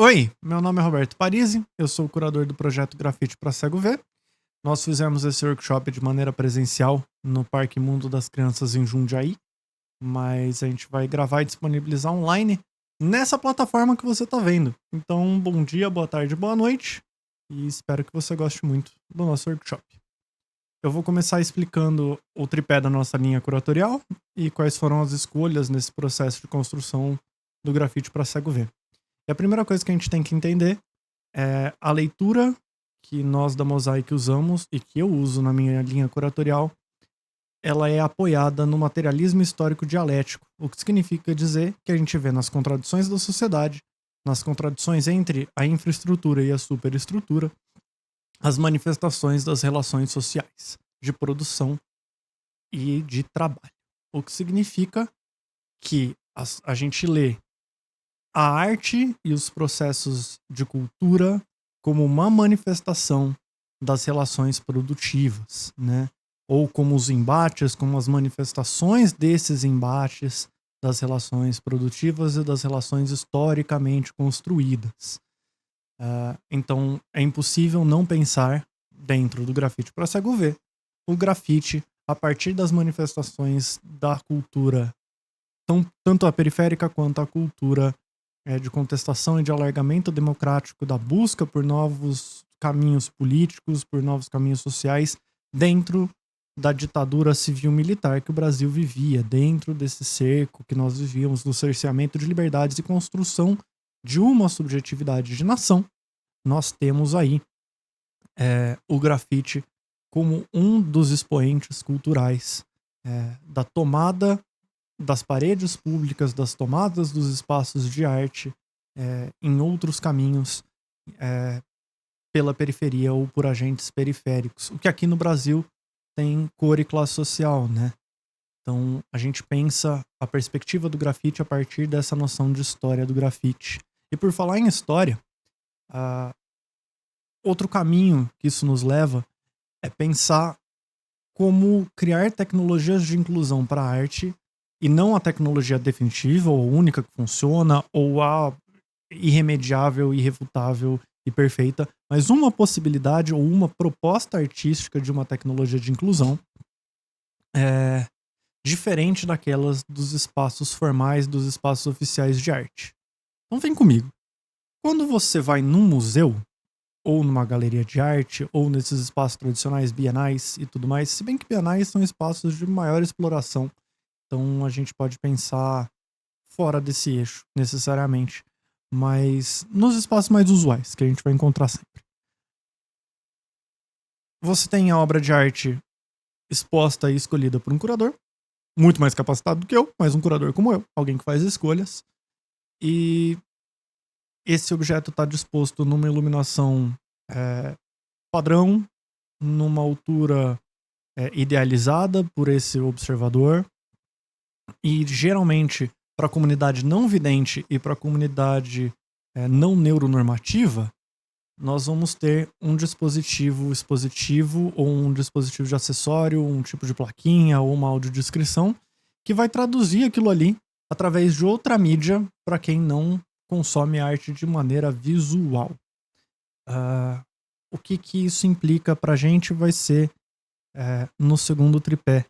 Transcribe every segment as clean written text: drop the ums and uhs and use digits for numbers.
Oi, meu nome é Roberto Parisi, eu sou o curador do projeto Grafite para Cego Ver. Nós fizemos esse workshop de maneira presencial no Parque Mundo das Crianças em Jundiaí, mas a gente vai gravar e disponibilizar online nessa plataforma que você está vendo. Então, bom dia, boa tarde, boa noite e espero que você goste muito do nosso workshop. Eu vou começar explicando o tripé da nossa linha curatorial e quais foram as escolhas nesse processo de construção do Grafite para Cego Ver. E a primeira coisa que a gente tem que entender é a leitura que nós da Mosaic usamos e que eu uso na minha linha curatorial, ela é apoiada no materialismo histórico dialético, o que significa dizer que a gente vê nas contradições da sociedade, nas contradições entre a infraestrutura e a superestrutura, as manifestações das relações sociais, de produção e de trabalho. O que significa que a gente lê a arte e os processos de cultura como uma manifestação das relações produtivas, né? Ou como os embates, como as manifestações desses embates das relações produtivas e das relações historicamente construídas. Então, é impossível não pensar dentro do grafite para cego ver o grafite a partir das manifestações da cultura, tanto a periférica quanto a cultura de contestação e de alargamento democrático, da busca por novos caminhos políticos, por novos caminhos sociais, dentro da ditadura civil-militar que o Brasil vivia, dentro desse cerco que nós vivíamos, do cerceamento de liberdades e construção de uma subjetividade de nação. Nós temos aí o grafite como um dos expoentes culturais da tomada das paredes públicas, das tomadas dos espaços de arte em outros caminhos pela periferia ou por agentes periféricos. O que aqui no Brasil tem cor e classe social, né? Então a gente pensa a perspectiva do grafite a partir dessa noção de história do grafite. E por falar em história, outro caminho que isso nos leva é pensar como criar tecnologias de inclusão para a arte e não a tecnologia definitiva ou única que funciona ou a irremediável, irrefutável e perfeita, mas uma possibilidade ou uma proposta artística de uma tecnologia de inclusão diferente daquelas dos espaços formais, dos espaços oficiais de arte. Então vem comigo. Quando você vai num museu, ou numa galeria de arte, ou nesses espaços tradicionais, bienais e tudo mais, se bem que bienais são espaços de maior exploração, então a gente pode pensar fora desse eixo, necessariamente, mas nos espaços mais usuais, que a gente vai encontrar sempre. Você tem a obra de arte exposta e escolhida por um curador, muito mais capacitado do que eu, mas um curador como eu, alguém que faz escolhas, e esse objeto está disposto numa iluminação padrão, numa altura idealizada por esse observador, e geralmente para a comunidade não vidente e para a comunidade não neuronormativa, nós vamos ter um dispositivo expositivo ou um dispositivo de acessório, um tipo de plaquinha ou uma audiodescrição que vai traduzir aquilo ali através de outra mídia para quem não consome arte de maneira visual. O que isso implica para a gente vai ser no segundo tripé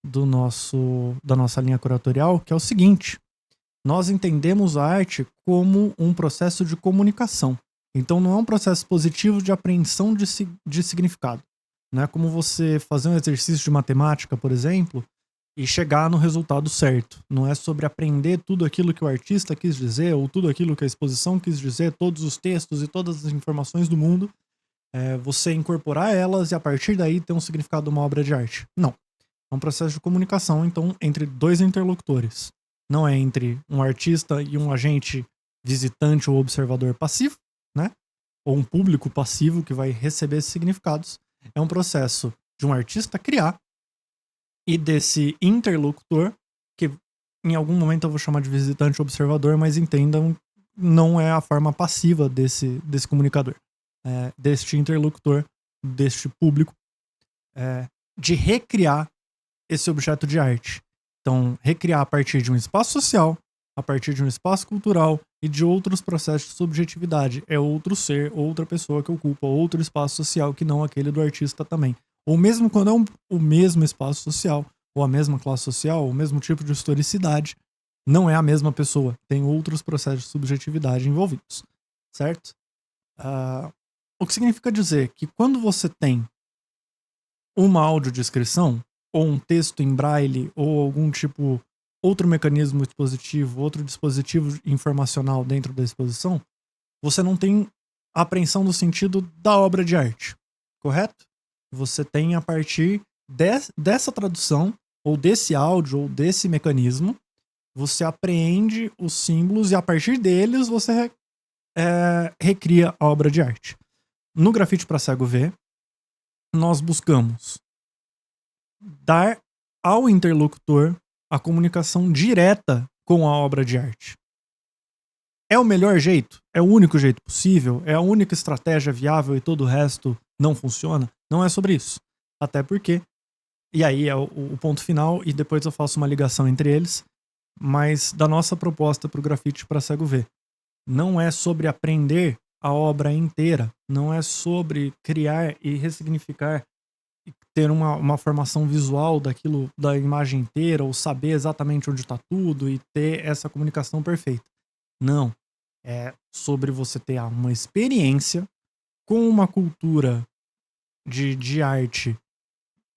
da nossa linha curatorial, que é o seguinte: nós entendemos a arte como um processo de comunicação. Então não é um processo positivo de apreensão de significado. Não é como você fazer um exercício de matemática, por exemplo, e chegar no resultado certo. Não é sobre aprender tudo aquilo que o artista quis dizer, ou tudo aquilo que a exposição quis dizer, todos os textos e todas as informações do mundo, você incorporar elas e a partir daí ter um significado de uma obra de arte. Não. É um processo de comunicação, então, entre dois interlocutores. Não é entre um artista e um agente visitante ou observador passivo, né? Ou um público passivo que vai receber esses significados. É um processo de um artista criar e desse interlocutor, que em algum momento eu vou chamar de visitante ou observador, mas entendam, não é a forma passiva desse comunicador, deste interlocutor, deste público, de recriar esse objeto de arte. Então, recriar a partir de um espaço social, a partir de um espaço cultural, e de outros processos de subjetividade. É outro ser, outra pessoa que ocupa outro espaço social que não aquele do artista também. Ou mesmo quando é o mesmo espaço social, ou a mesma classe social, o mesmo tipo de historicidade, não é a mesma pessoa. Tem outros processos de subjetividade envolvidos, certo? O que significa dizer que quando você tem uma audiodescrição, ou um texto em braille, ou algum tipo, outro mecanismo dispositivo, outro dispositivo informacional dentro da exposição, você não tem a apreensão do sentido da obra de arte, correto? Você tem a partir dessa tradução, ou desse áudio, ou desse mecanismo, você apreende os símbolos e a partir deles você recria a obra de arte. No Grafite para Cego Ver, nós buscamos dar ao interlocutor a comunicação direta com a obra de arte. É o melhor jeito? É o único jeito possível? É a única estratégia viável e todo o resto não funciona? Não é sobre isso. Até porque, e aí é o ponto final, e depois eu faço uma ligação entre eles, mas da nossa proposta para o Grafite para Cego Ver. Não é sobre aprender a obra inteira, não é sobre criar e ressignificar, ter uma formação visual daquilo, da imagem inteira, ou saber exatamente onde está tudo e ter essa comunicação perfeita. Não. É sobre você ter uma experiência com uma cultura de arte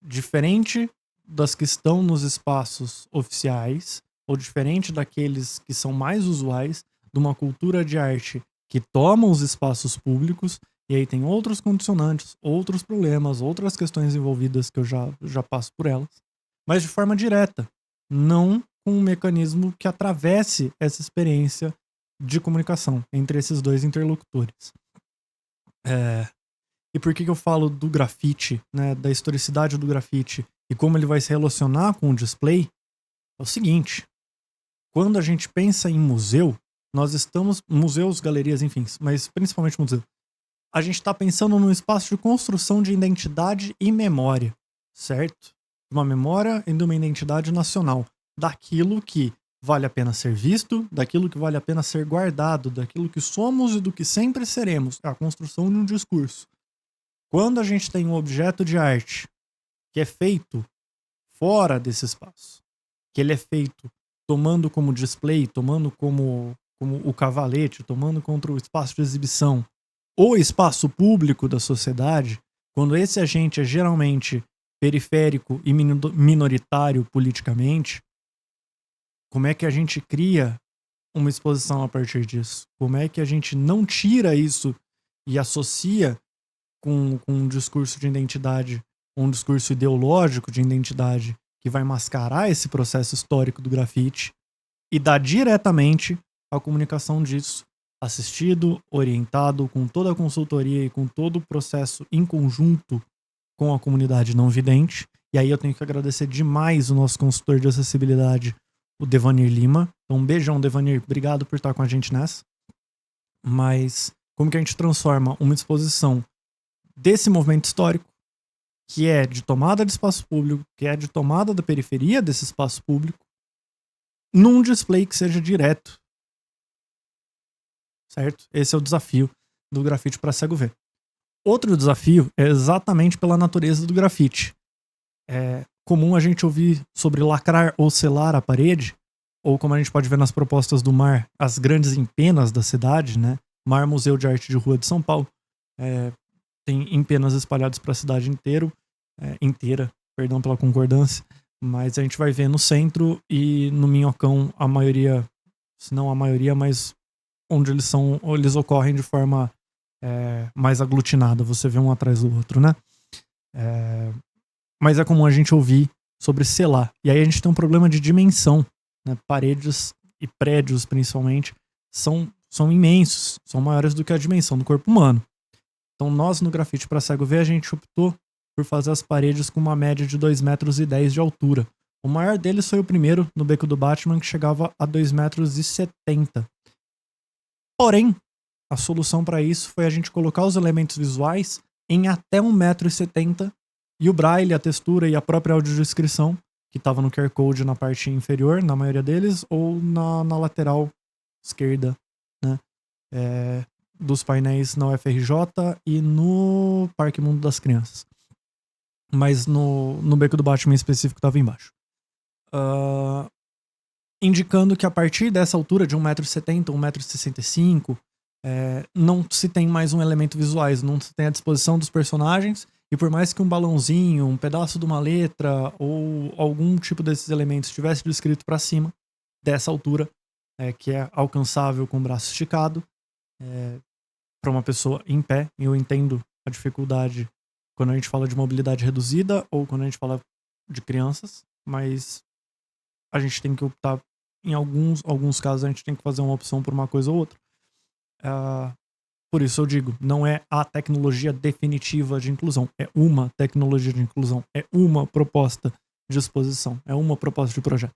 diferente das que estão nos espaços oficiais, ou diferente daqueles que são mais usuais, de uma cultura de arte que toma os espaços públicos, e aí tem outros condicionantes, outros problemas, outras questões envolvidas que eu já passo por elas, mas de forma direta, não com um mecanismo que atravesse essa experiência de comunicação entre esses dois interlocutores. E por que eu falo do grafite, né, da historicidade do grafite e como ele vai se relacionar com o display? É o seguinte, quando a gente pensa em museu, nós estamos, museus, galerias, enfim, mas principalmente museu, a gente está pensando num espaço de construção de identidade e memória, certo? Uma memória e de uma identidade nacional, daquilo que vale a pena ser visto, daquilo que vale a pena ser guardado, daquilo que somos e do que sempre seremos, é a construção de um discurso. Quando a gente tem um objeto de arte que é feito fora desse espaço, que ele é feito tomando como display, tomando como o cavalete, tomando contra o espaço de exibição, ou espaço público da sociedade, quando esse agente é geralmente periférico e minoritário politicamente, como é que a gente cria uma exposição a partir disso? Como é que a gente não tira isso e associa com um discurso de identidade, um discurso ideológico de identidade que vai mascarar esse processo histórico do grafite e dá diretamente a comunicação disso, assistido, orientado, com toda a consultoria e com todo o processo em conjunto com a comunidade não vidente. E aí eu tenho que agradecer demais o nosso consultor de acessibilidade, o Devanir Lima. Então um beijão, Devanir, obrigado por estar com a gente nessa. Mas como que a gente transforma uma exposição desse movimento histórico, que é de tomada de espaço público, que é de tomada da periferia desse espaço público, num display que seja direto. Certo? Esse é o desafio do grafite para cego ver. Outro desafio é exatamente pela natureza do grafite. É comum a gente ouvir sobre lacrar ou selar a parede, ou como a gente pode ver nas propostas do MAR, as grandes empenas da cidade, né? MAR Museu de Arte de Rua de São Paulo. Tem empenas espalhadas para a cidade inteira, perdão pela concordância, mas a gente vai ver no centro e no Minhocão a maioria, se não a maioria, mas onde eles ocorrem de forma mais aglutinada, você vê um atrás do outro, né? Mas é comum a gente ouvir sobre selar. E aí a gente tem um problema de dimensão, né? Paredes e prédios, principalmente, são imensos, são maiores do que a dimensão do corpo humano. Então nós, no Grafite para Cego Ver, a gente optou por fazer as paredes com uma média de 2,10 metros de altura. O maior deles foi o primeiro, no Beco do Batman, que chegava a 2,70 metros. Porém, a solução para isso foi a gente colocar os elementos visuais em até 1,70 metros e o braille, a textura e a própria audiodescrição, que estava no QR Code na parte inferior, na maioria deles, ou na lateral esquerda dos painéis na UFRJ e no Parque Mundo das Crianças. Mas no Beco do Batman em específico estava embaixo. Indicando que a partir dessa altura de 1,70m, 1,65m, não se tem mais um elemento visuais, não se tem à disposição dos personagens, e por mais que um balãozinho, um pedaço de uma letra ou algum tipo desses elementos estivesse descrito para cima, dessa altura, que é alcançável com o braço esticado, para uma pessoa em pé, eu entendo a dificuldade quando a gente fala de mobilidade reduzida ou quando a gente fala de crianças, mas a gente tem que optar, em alguns casos a gente tem que fazer uma opção por uma coisa ou outra. Por isso eu digo, não é a tecnologia definitiva de inclusão, é uma tecnologia de inclusão, é uma proposta de exposição, é uma proposta de projeto.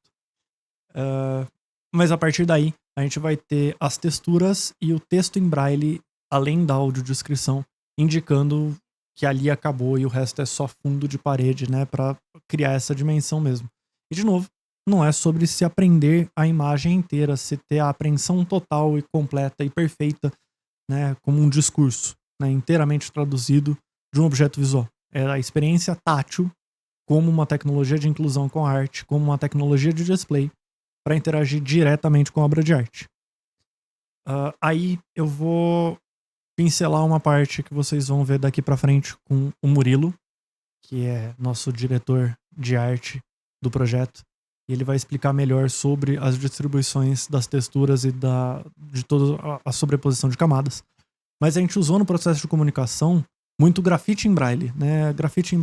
Mas a partir daí, a gente vai ter as texturas e o texto em braille, além da audiodescrição, indicando que ali acabou e o resto é só fundo de parede, né, para criar essa dimensão mesmo. E de novo, não é sobre se aprender a imagem inteira, se ter a apreensão total e completa e perfeita, né, como um discurso, né, inteiramente traduzido de um objeto visual. É a experiência tátil como uma tecnologia de inclusão com a arte, como uma tecnologia de display para interagir diretamente com a obra de arte. Aí eu vou pincelar uma parte que vocês vão ver daqui para frente com o Murilo, que é nosso diretor de arte do projeto. E ele vai explicar melhor sobre as distribuições das texturas e de toda a sobreposição de camadas. Mas a gente usou no processo de comunicação muito grafite em braille, né? Grafite em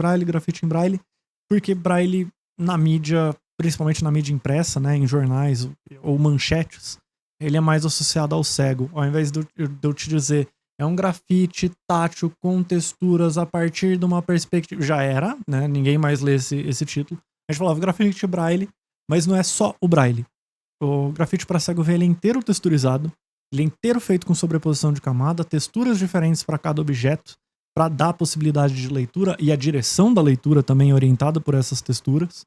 braille, porque braille na mídia, principalmente na mídia impressa, né, em jornais ou manchetes, ele é mais associado ao cego. Ao invés de eu te dizer, é um grafite tátil com texturas a partir de uma perspectiva... Já era, né? Ninguém mais lê esse título. A gente falava grafite braille, mas não é só o braille. O grafite para cego ver, ele é inteiro texturizado, ele é inteiro feito com sobreposição de camada, texturas diferentes para cada objeto, para dar a possibilidade de leitura e a direção da leitura também orientada por essas texturas.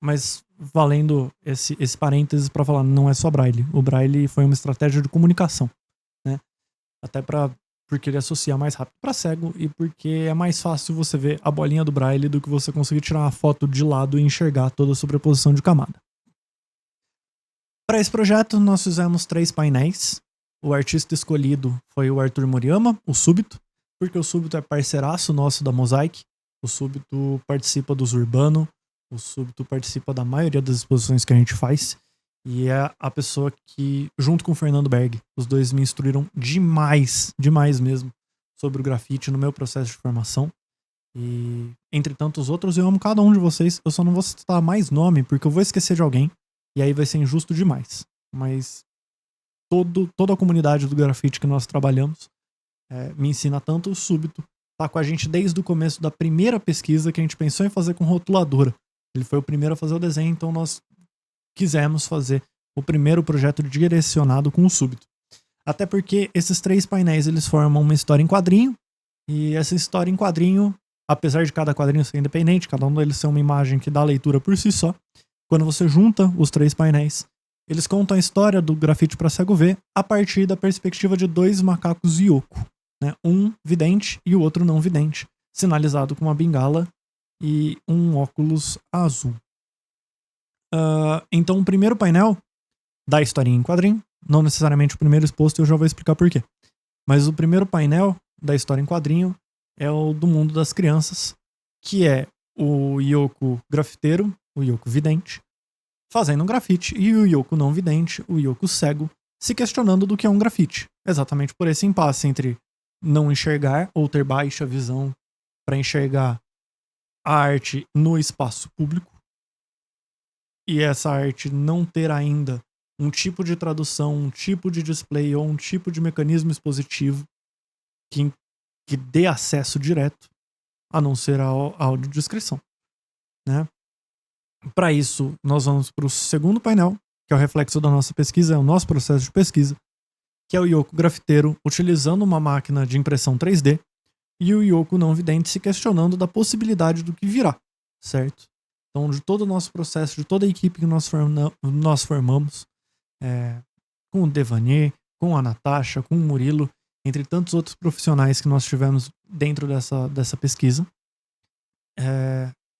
Mas valendo esse parênteses para falar, não é só braille. O braille foi uma estratégia de comunicação, né? Até porque ele associa mais rápido para cego e porque é mais fácil você ver a bolinha do braille do que você conseguir tirar uma foto de lado e enxergar toda a sobreposição de camada. Para esse projeto, nós fizemos 3 painéis. O artista escolhido foi o Arthur Moriyama, o Súbito, porque o Súbito é parceiraço nosso da Mosaic. O Súbito participa dos Urbano, o Súbito participa da maioria das exposições que a gente faz. E é a pessoa que, junto com o Fernando Berg, os dois me instruíram demais mesmo, sobre o grafite no meu processo de formação. E, entre tantos outros, eu amo cada um de vocês. Eu só não vou citar mais nome, porque eu vou esquecer de alguém. E aí vai ser injusto demais. Mas toda a comunidade do grafite que nós trabalhamos me ensina tanto. O Súbito tá com a gente desde o começo da primeira pesquisa que a gente pensou em fazer com rotuladora. Ele foi o primeiro a fazer o desenho, então nós quisemos fazer o primeiro projeto direcionado com o Súbito. Até porque esses 3 painéis, eles formam uma história em quadrinho, e essa história em quadrinho, apesar de cada quadrinho ser independente, cada um deles ser uma imagem que dá leitura por si só, quando você junta os 3 painéis, eles contam a história do grafite para cego ver a partir da perspectiva de 2 macacos Yoko, né? Um vidente e o outro não vidente, sinalizado com uma bengala e um óculos azul. Então o primeiro painel da historinha em quadrinho, não necessariamente o primeiro exposto, eu já vou explicar por quê. Mas o primeiro painel da história em quadrinho é o do mundo das crianças, que é o Yoko grafiteiro, o Yoko vidente, fazendo um grafite, e o Yoko não vidente, o Yoko cego, se questionando do que é um grafite. Exatamente por esse impasse entre não enxergar ou ter baixa visão para enxergar a arte no espaço público, e essa arte não ter ainda um tipo de tradução, um tipo de display ou um tipo de mecanismo expositivo que dê acesso direto, a não ser a audiodescrição, né? Para isso, nós vamos para o segundo painel, que é o reflexo da nossa pesquisa, é o nosso processo de pesquisa, que é o Yoko grafiteiro utilizando uma máquina de impressão 3D e o Yoko não vidente se questionando da possibilidade do que virá, certo? Então, de todo o nosso processo, de toda a equipe que nós formamos, com o Devanier, com a Natasha, com o Murilo, entre tantos outros profissionais que nós tivemos dentro dessa pesquisa.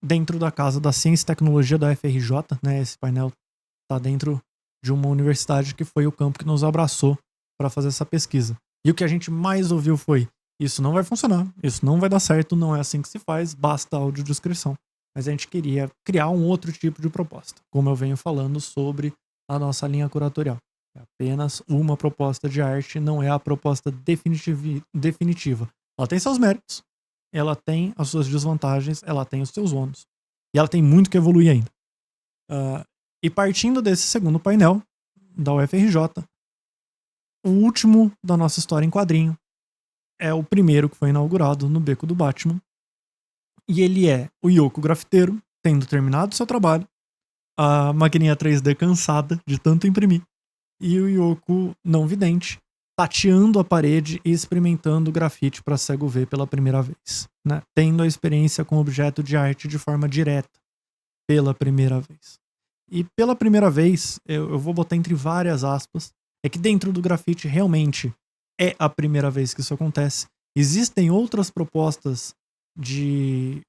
Dentro da Casa da Ciência e Tecnologia da UFRJ, né? Esse painel está dentro de uma universidade que foi o campo que nos abraçou para fazer essa pesquisa. E o que a gente mais ouviu foi: isso não vai funcionar, isso não vai dar certo, não é assim que se faz, basta audiodescrição. Mas a gente queria criar um outro tipo de proposta, como eu venho falando sobre a nossa linha curatorial. É apenas uma proposta de arte, não é a proposta definitiva. Ela tem seus méritos, ela tem as suas desvantagens, ela tem os seus ônus. E ela tem muito que evoluir ainda. E partindo desse segundo painel da UFRJ, o último da nossa história em quadrinho é o primeiro que foi inaugurado no Beco do Batman. E ele é o Yoko grafiteiro, tendo terminado seu trabalho, a maquininha 3D cansada de tanto imprimir, e o Yoko não vidente, tateando a parede e experimentando grafite para cego ver pela primeira vez, né? Tendo a experiência com objeto de arte de forma direta pela primeira vez. E pela primeira vez, eu vou botar entre várias aspas, é que dentro do grafite realmente é a primeira vez que isso acontece. Existem outras propostas de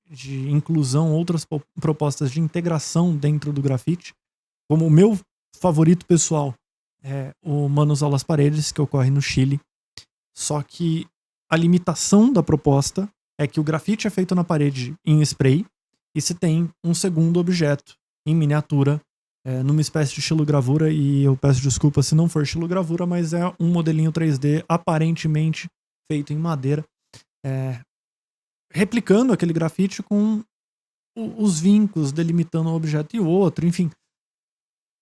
inclusão, outras propostas de integração dentro do grafite, como o meu favorito pessoal é o Manos a las Paredes, que ocorre no Chile. Só que a limitação da proposta é que o grafite é feito na parede em spray e se tem um segundo objeto em miniatura, numa espécie de xilogravura, e eu peço desculpa se não for xilogravura, mas é um modelinho 3D aparentemente feito em madeira, replicando aquele grafite com os vincos, delimitando um objeto e o outro, enfim.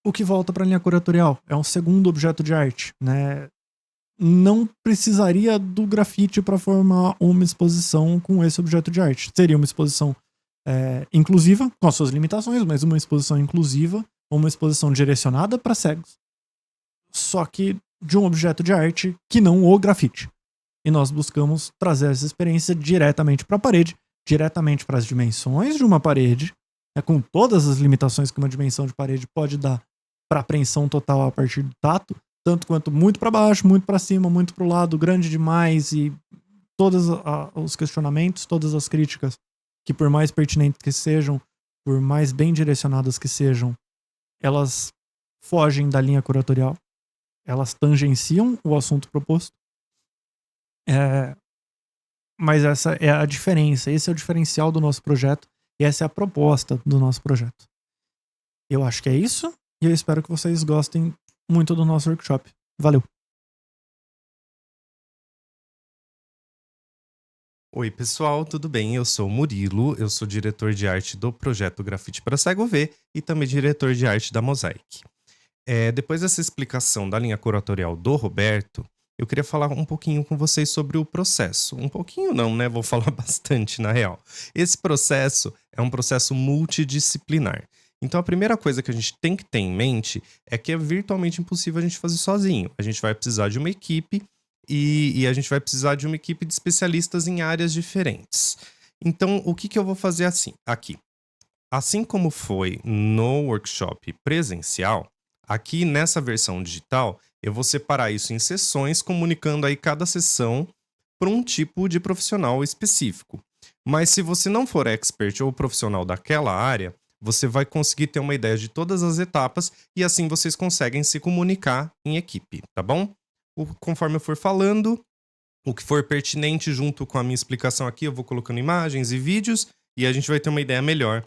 O que volta para a linha curatorial é um segundo objeto de arte, né? Não precisaria do grafite para formar uma exposição com esse objeto de arte. Seria uma exposição inclusiva, com as suas limitações, mas uma exposição inclusiva, uma exposição direcionada para cegos. Só que de um objeto de arte que não o grafite. E nós buscamos trazer essa experiência diretamente para a parede, diretamente para as dimensões de uma parede, com todas as limitações que uma dimensão de parede pode dar para apreensão total a partir do tato, tanto quanto muito para baixo, muito para cima, muito para o lado, grande demais, e todos os questionamentos, todas as críticas, que por mais pertinentes que sejam, por mais bem direcionadas que sejam, elas fogem da linha curatorial, elas tangenciam o assunto proposto. Mas essa é a diferença, esse é o diferencial do nosso projeto, e essa é a proposta do nosso projeto. Eu acho que é isso, e eu espero que vocês gostem muito do nosso workshop. Valeu! Oi pessoal, tudo bem? Eu sou o Murilo, eu sou diretor de arte do projeto Grafite para Cego Ver e também diretor de arte da Mosaic. Depois dessa explicação da linha curatorial do Roberto, eu queria falar um pouquinho com vocês sobre o processo. Um pouquinho não, né? Vou falar bastante na real. Esse processo é um processo multidisciplinar. Então a primeira coisa que a gente tem que ter em mente é que é virtualmente impossível a gente fazer sozinho. A gente vai precisar de uma equipe e a gente vai precisar de uma equipe de especialistas em áreas diferentes. Então o que eu vou fazer aqui? Assim como foi no workshop presencial, aqui nessa versão digital, eu vou separar isso em sessões, comunicando aí cada sessão para um tipo de profissional específico. Mas se você não for expert ou profissional daquela área, você vai conseguir ter uma ideia de todas as etapas e assim vocês conseguem se comunicar em equipe, tá bom? Conforme eu for falando, o que for pertinente junto com a minha explicação aqui, eu vou colocando imagens e vídeos e a gente vai ter uma ideia melhor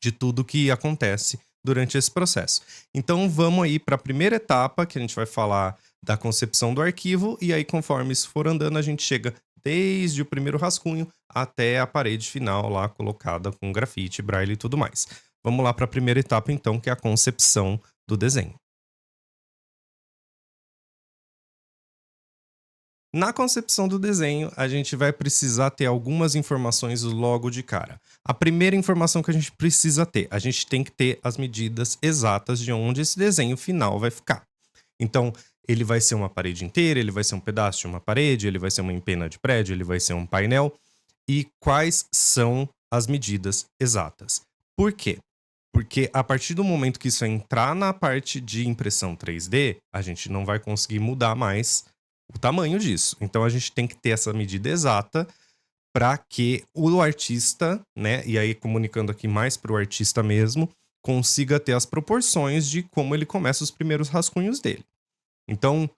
de tudo que acontece durante esse processo. Então vamos aí para a primeira etapa, que a gente vai falar da concepção do arquivo, e aí conforme isso for andando, a gente chega desde o primeiro rascunho até a parede final lá colocada com grafite, braille e tudo mais. Vamos lá para a primeira etapa então, que é a concepção do desenho. Na concepção do desenho, a gente vai precisar ter algumas informações logo de cara. A primeira informação que a gente precisa ter, a gente tem que ter as medidas exatas de onde esse desenho final vai ficar. Então, ele vai ser uma parede inteira, ele vai ser um pedaço de uma parede, ele vai ser uma empena de prédio, ele vai ser um painel. E quais são as medidas exatas? Por quê? Porque a partir do momento que isso entrar na parte de impressão 3D, a gente não vai conseguir mudar mais o tamanho disso. Então a gente tem que ter essa medida exata para que o artista, né, e aí comunicando aqui mais para o artista mesmo, consiga ter as proporções de como ele começa os primeiros rascunhos dele. Então,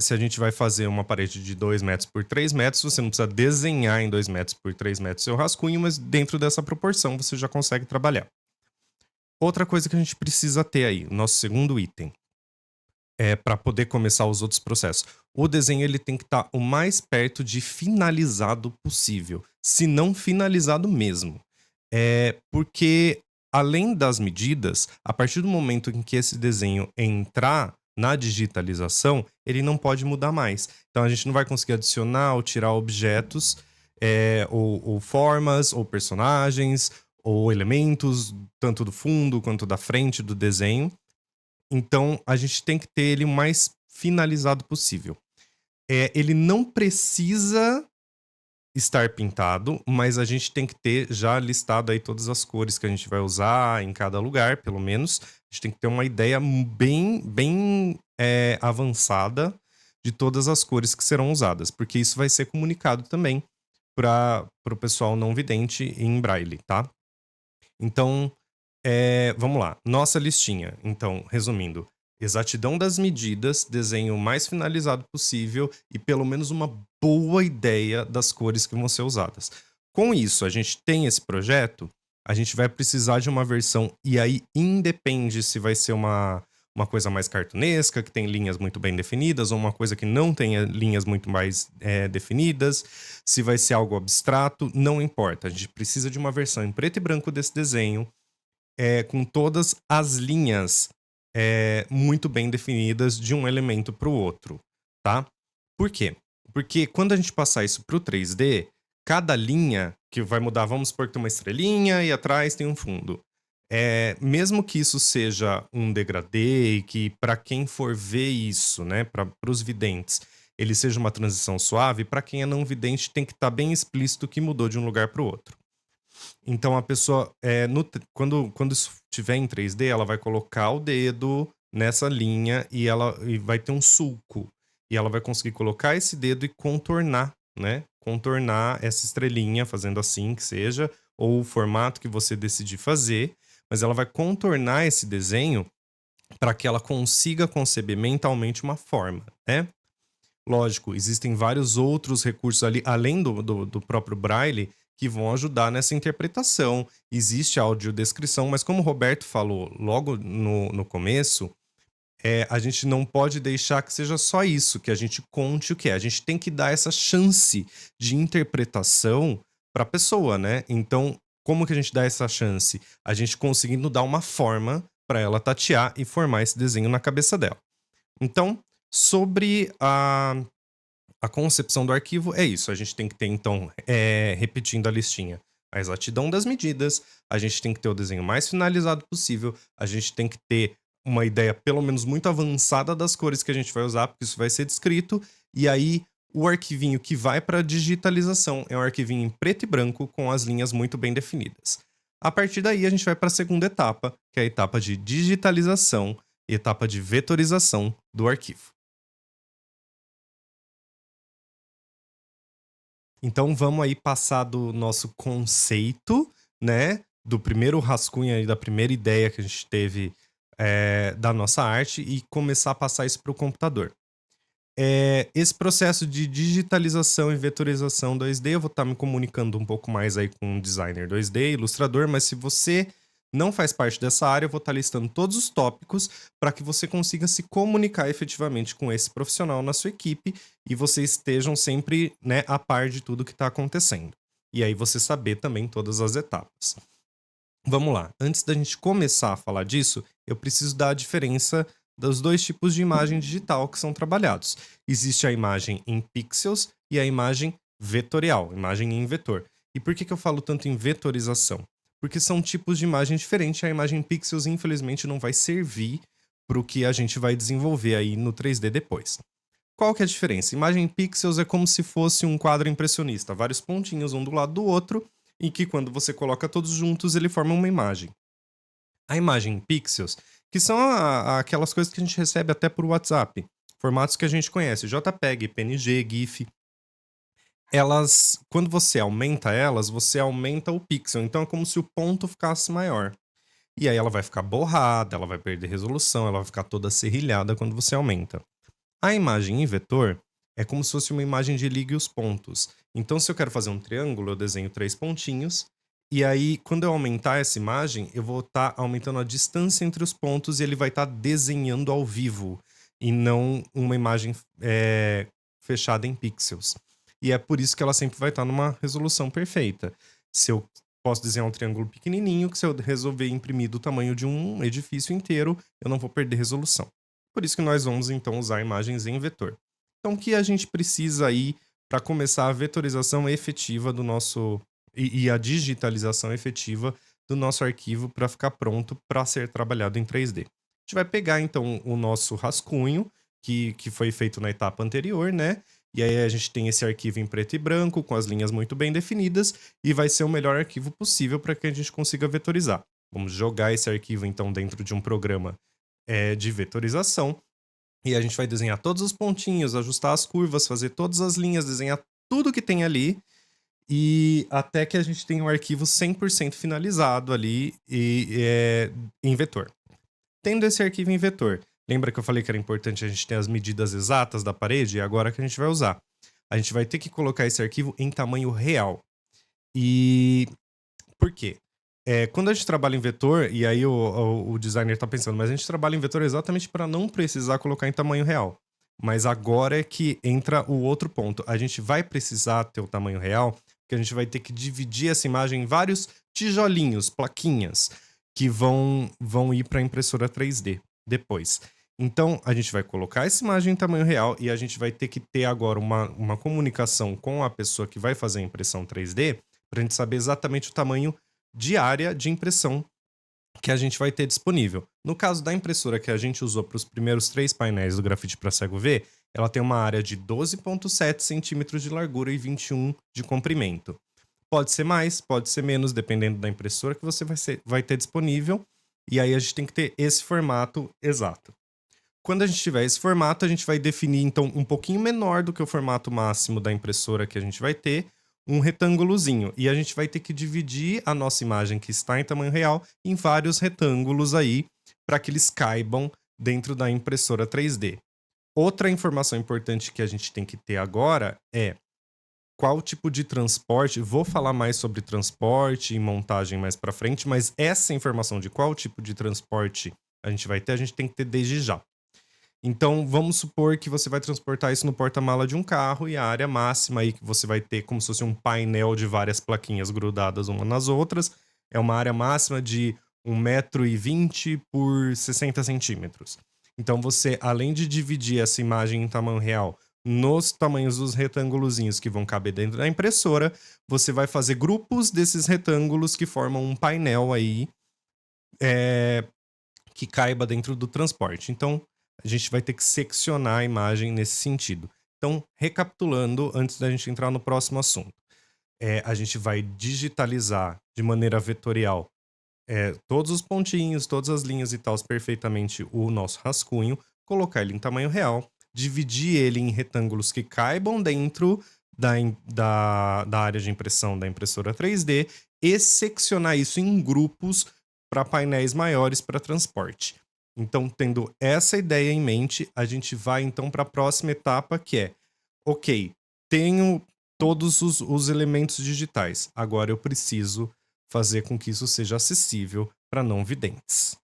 se a gente vai fazer uma parede de 2 metros por 3 metros, você não precisa desenhar em 2 metros por 3 metros seu rascunho, mas dentro dessa proporção você já consegue trabalhar. Outra coisa que a gente precisa ter aí, o nosso segundo item, para poder começar os outros processos. O desenho ele tem que estar o mais perto de finalizado possível, se não finalizado mesmo. Porque, além das medidas, a partir do momento em que esse desenho entrar na digitalização, ele não pode mudar mais. Então a gente não vai conseguir adicionar ou tirar objetos, ou formas, ou personagens, ou elementos, tanto do fundo quanto da frente do desenho. Então, a gente tem que ter ele o mais finalizado possível. Ele não precisa estar pintado, mas a gente tem que ter já listado aí todas as cores que a gente vai usar em cada lugar, pelo menos. A gente tem que ter uma ideia bem avançada de todas as cores que serão usadas, porque isso vai ser comunicado também para o pessoal não vidente em braille, tá? Então, vamos lá. Nossa listinha. Então, resumindo, exatidão das medidas, desenho o mais finalizado possível e pelo menos uma boa ideia das cores que vão ser usadas. Com isso, a gente tem esse projeto, a gente vai precisar de uma versão, e aí independe se vai ser uma coisa mais cartunesca, que tem linhas muito bem definidas, ou uma coisa que não tenha linhas muito mais definidas, se vai ser algo abstrato, não importa. A gente precisa de uma versão em preto e branco desse desenho, com todas as linhas muito bem definidas de um elemento para o outro, tá? Por quê? Porque quando a gente passar isso para o 3D, cada linha que vai mudar, vamos supor que tem uma estrelinha e atrás tem um fundo. Mesmo que isso seja um degradê e que para quem for ver isso, né, para os videntes, ele seja uma transição suave, para quem é não vidente tem que estar bem explícito que mudou de um lugar para o outro. Então a pessoa, quando isso estiver em 3D, ela vai colocar o dedo nessa linha e vai ter um sulco. E ela vai conseguir colocar esse dedo e contornar, né? Contornar essa estrelinha, fazendo assim que seja, ou o formato que você decidir fazer. Mas ela vai contornar esse desenho para que ela consiga conceber mentalmente uma forma, né? Lógico, existem vários outros recursos ali, além do próprio Braille, que vão ajudar nessa interpretação. Existe a audiodescrição, mas como o Roberto falou logo no começo, a gente não pode deixar que seja só isso, que a gente conte o que é. A gente tem que dar essa chance de interpretação para a pessoa, né? Então, como que a gente dá essa chance? A gente conseguindo dar uma forma para ela tatear e formar esse desenho na cabeça dela. Então, sobre a concepção do arquivo, é isso. A gente tem que ter, então, repetindo a listinha, a exatidão das medidas, a gente tem que ter o desenho mais finalizado possível, a gente tem que ter uma ideia, pelo menos, muito avançada das cores que a gente vai usar, porque isso vai ser descrito, e aí o arquivinho que vai para digitalização é um arquivinho em preto e branco com as linhas muito bem definidas. A partir daí, a gente vai para a segunda etapa, que é a etapa de digitalização e etapa de vetorização do arquivo. Então vamos aí passar do nosso conceito, né? Do primeiro rascunho aí, da primeira ideia que a gente teve da nossa arte e começar a passar isso para o computador. Esse processo de digitalização e vetorização 2D, eu vou estar me comunicando um pouco mais aí com um designer 2D, ilustrador, mas se você não faz parte dessa área, eu vou estar listando todos os tópicos para que você consiga se comunicar efetivamente com esse profissional na sua equipe e vocês estejam sempre, né, a par de tudo que está acontecendo. E aí você saber também todas as etapas. Vamos lá. Antes da gente começar a falar disso, eu preciso dar a diferença dos dois tipos de imagem digital que são trabalhados. Existe a imagem em pixels e a imagem vetorial, imagem em vetor. E por que eu falo tanto em vetorização? Porque são tipos de imagem diferentes. A imagem em pixels, infelizmente, não vai servir para o que a gente vai desenvolver aí no 3D depois. Qual que é a diferença? Imagem em pixels é como se fosse um quadro impressionista, vários pontinhos um do lado do outro, e que quando você coloca todos juntos, ele forma uma imagem. A imagem em pixels, que são aquelas coisas que a gente recebe até por WhatsApp, formatos que a gente conhece, JPEG, PNG, GIF, elas, quando você aumenta elas, você aumenta o pixel, então é como se o ponto ficasse maior. E aí ela vai ficar borrada, ela vai perder resolução, ela vai ficar toda serrilhada quando você aumenta. A imagem em vetor é como se fosse uma imagem de ligue os pontos. Então, se eu quero fazer um triângulo, eu desenho 3 pontinhos. E aí, quando eu aumentar essa imagem, eu vou estar aumentando a distância entre os pontos e ele vai estar desenhando ao vivo. E não uma imagem fechada em pixels. E é por isso que ela sempre vai estar numa resolução perfeita. Se eu posso desenhar um triângulo pequenininho, que se eu resolver imprimir do tamanho de um edifício inteiro, eu não vou perder resolução. Por isso que nós vamos, então, usar imagens em vetor. Então, o que a gente precisa aí para começar a vetorização efetiva do nosso... e a digitalização efetiva do nosso arquivo para ficar pronto para ser trabalhado em 3D. A gente vai pegar, então, o nosso rascunho, que foi feito na etapa anterior, né? E aí a gente tem esse arquivo em preto e branco, com as linhas muito bem definidas, e vai ser o melhor arquivo possível para que a gente consiga vetorizar. Vamos jogar esse arquivo, então, dentro de um programa de vetorização, e a gente vai desenhar todos os pontinhos, ajustar as curvas, fazer todas as linhas, desenhar tudo que tem ali, e até que a gente tenha um arquivo 100% finalizado ali em vetor. Tendo esse arquivo em vetor, lembra que eu falei que era importante a gente ter as medidas exatas da parede? É agora que a gente vai usar. A gente vai ter que colocar esse arquivo em tamanho real. E por quê? Quando a gente trabalha em vetor, e aí o designer está pensando, mas a gente trabalha em vetor exatamente para não precisar colocar em tamanho real. Mas agora é que entra o outro ponto. A gente vai precisar ter o tamanho real, porque a gente vai ter que dividir essa imagem em vários tijolinhos, plaquinhas, que vão ir para a impressora 3D depois. Então, a gente vai colocar essa imagem em tamanho real e a gente vai ter que ter agora uma comunicação com a pessoa que vai fazer a impressão 3D para a gente saber exatamente o tamanho de área de impressão que a gente vai ter disponível. No caso da impressora que a gente usou para os primeiros 3 painéis do Grafite para Cego ver, ela tem uma área de 12,7 centímetros de largura e 21 de comprimento. Pode ser mais, pode ser menos, dependendo da impressora que você vai ter disponível. E aí a gente tem que ter esse formato exato. Quando a gente tiver esse formato, a gente vai definir, então, um pouquinho menor do que o formato máximo da impressora que a gente vai ter, um retângulozinho. E a gente vai ter que dividir a nossa imagem que está em tamanho real em vários retângulos aí, para que eles caibam dentro da impressora 3D. Outra informação importante que a gente tem que ter agora é qual tipo de transporte. Vou falar mais sobre transporte e montagem mais para frente, mas essa informação de qual tipo de transporte a gente vai ter, a gente tem que ter desde já. Então, vamos supor que você vai transportar isso no porta-mala de um carro e a área máxima aí que você vai ter como se fosse um painel de várias plaquinhas grudadas umas nas outras é uma área máxima de 1,20 m por 60 centímetros. Então, você, além de dividir essa imagem em tamanho real nos tamanhos dos retângulozinhos que vão caber dentro da impressora, você vai fazer grupos desses retângulos que formam um painel aí que caiba dentro do transporte. Então, a gente vai ter que seccionar a imagem nesse sentido. Então, recapitulando, antes da gente entrar no próximo assunto, a gente vai digitalizar de maneira vetorial todos os pontinhos, todas as linhas e tal, perfeitamente o nosso rascunho, colocar ele em tamanho real, dividir ele em retângulos que caibam dentro da área de impressão da impressora 3D e seccionar isso em grupos para painéis maiores para transporte. Então, tendo essa ideia em mente, a gente vai então para a próxima etapa, que é, ok, tenho todos os elementos digitais, agora eu preciso fazer com que isso seja acessível para não videntes.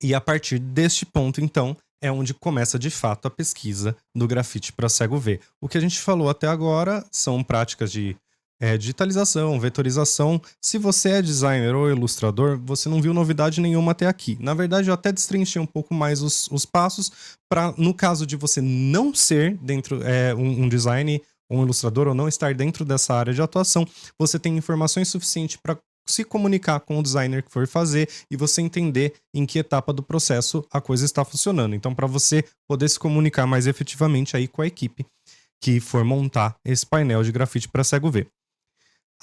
E a partir deste ponto, então, é onde começa de fato a pesquisa do grafite para cego ver. O que a gente falou até agora são práticas de digitalização, vetorização. Se você é designer ou ilustrador, você não viu novidade nenhuma até aqui. Na verdade, eu até destrinchei um pouco mais os passos para, no caso de você não ser dentro um designer ou um ilustrador ou não estar dentro dessa área de atuação, você tem informações suficientes para se comunicar com o designer que for fazer e você entender em que etapa do processo a coisa está funcionando. Então, para você poder se comunicar mais efetivamente aí com a equipe que for montar esse painel de grafite para cego ver.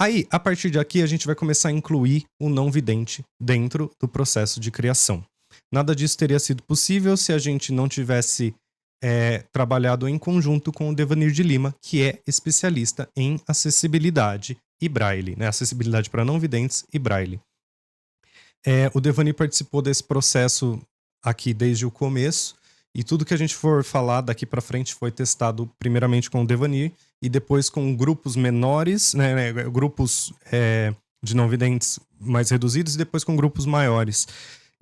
Aí, a partir daqui, a gente vai começar a incluir o não vidente dentro do processo de criação. Nada disso teria sido possível se a gente não tivesse trabalhado em conjunto com o Devanir de Lima, que é especialista em acessibilidade e braille, né? Acessibilidade para não videntes e braille. O Devanir participou desse processo aqui desde o começo, e tudo que a gente for falar daqui para frente foi testado primeiramente com o Devanir e depois com grupos menores, né, grupos de não videntes mais reduzidos, e depois com grupos maiores.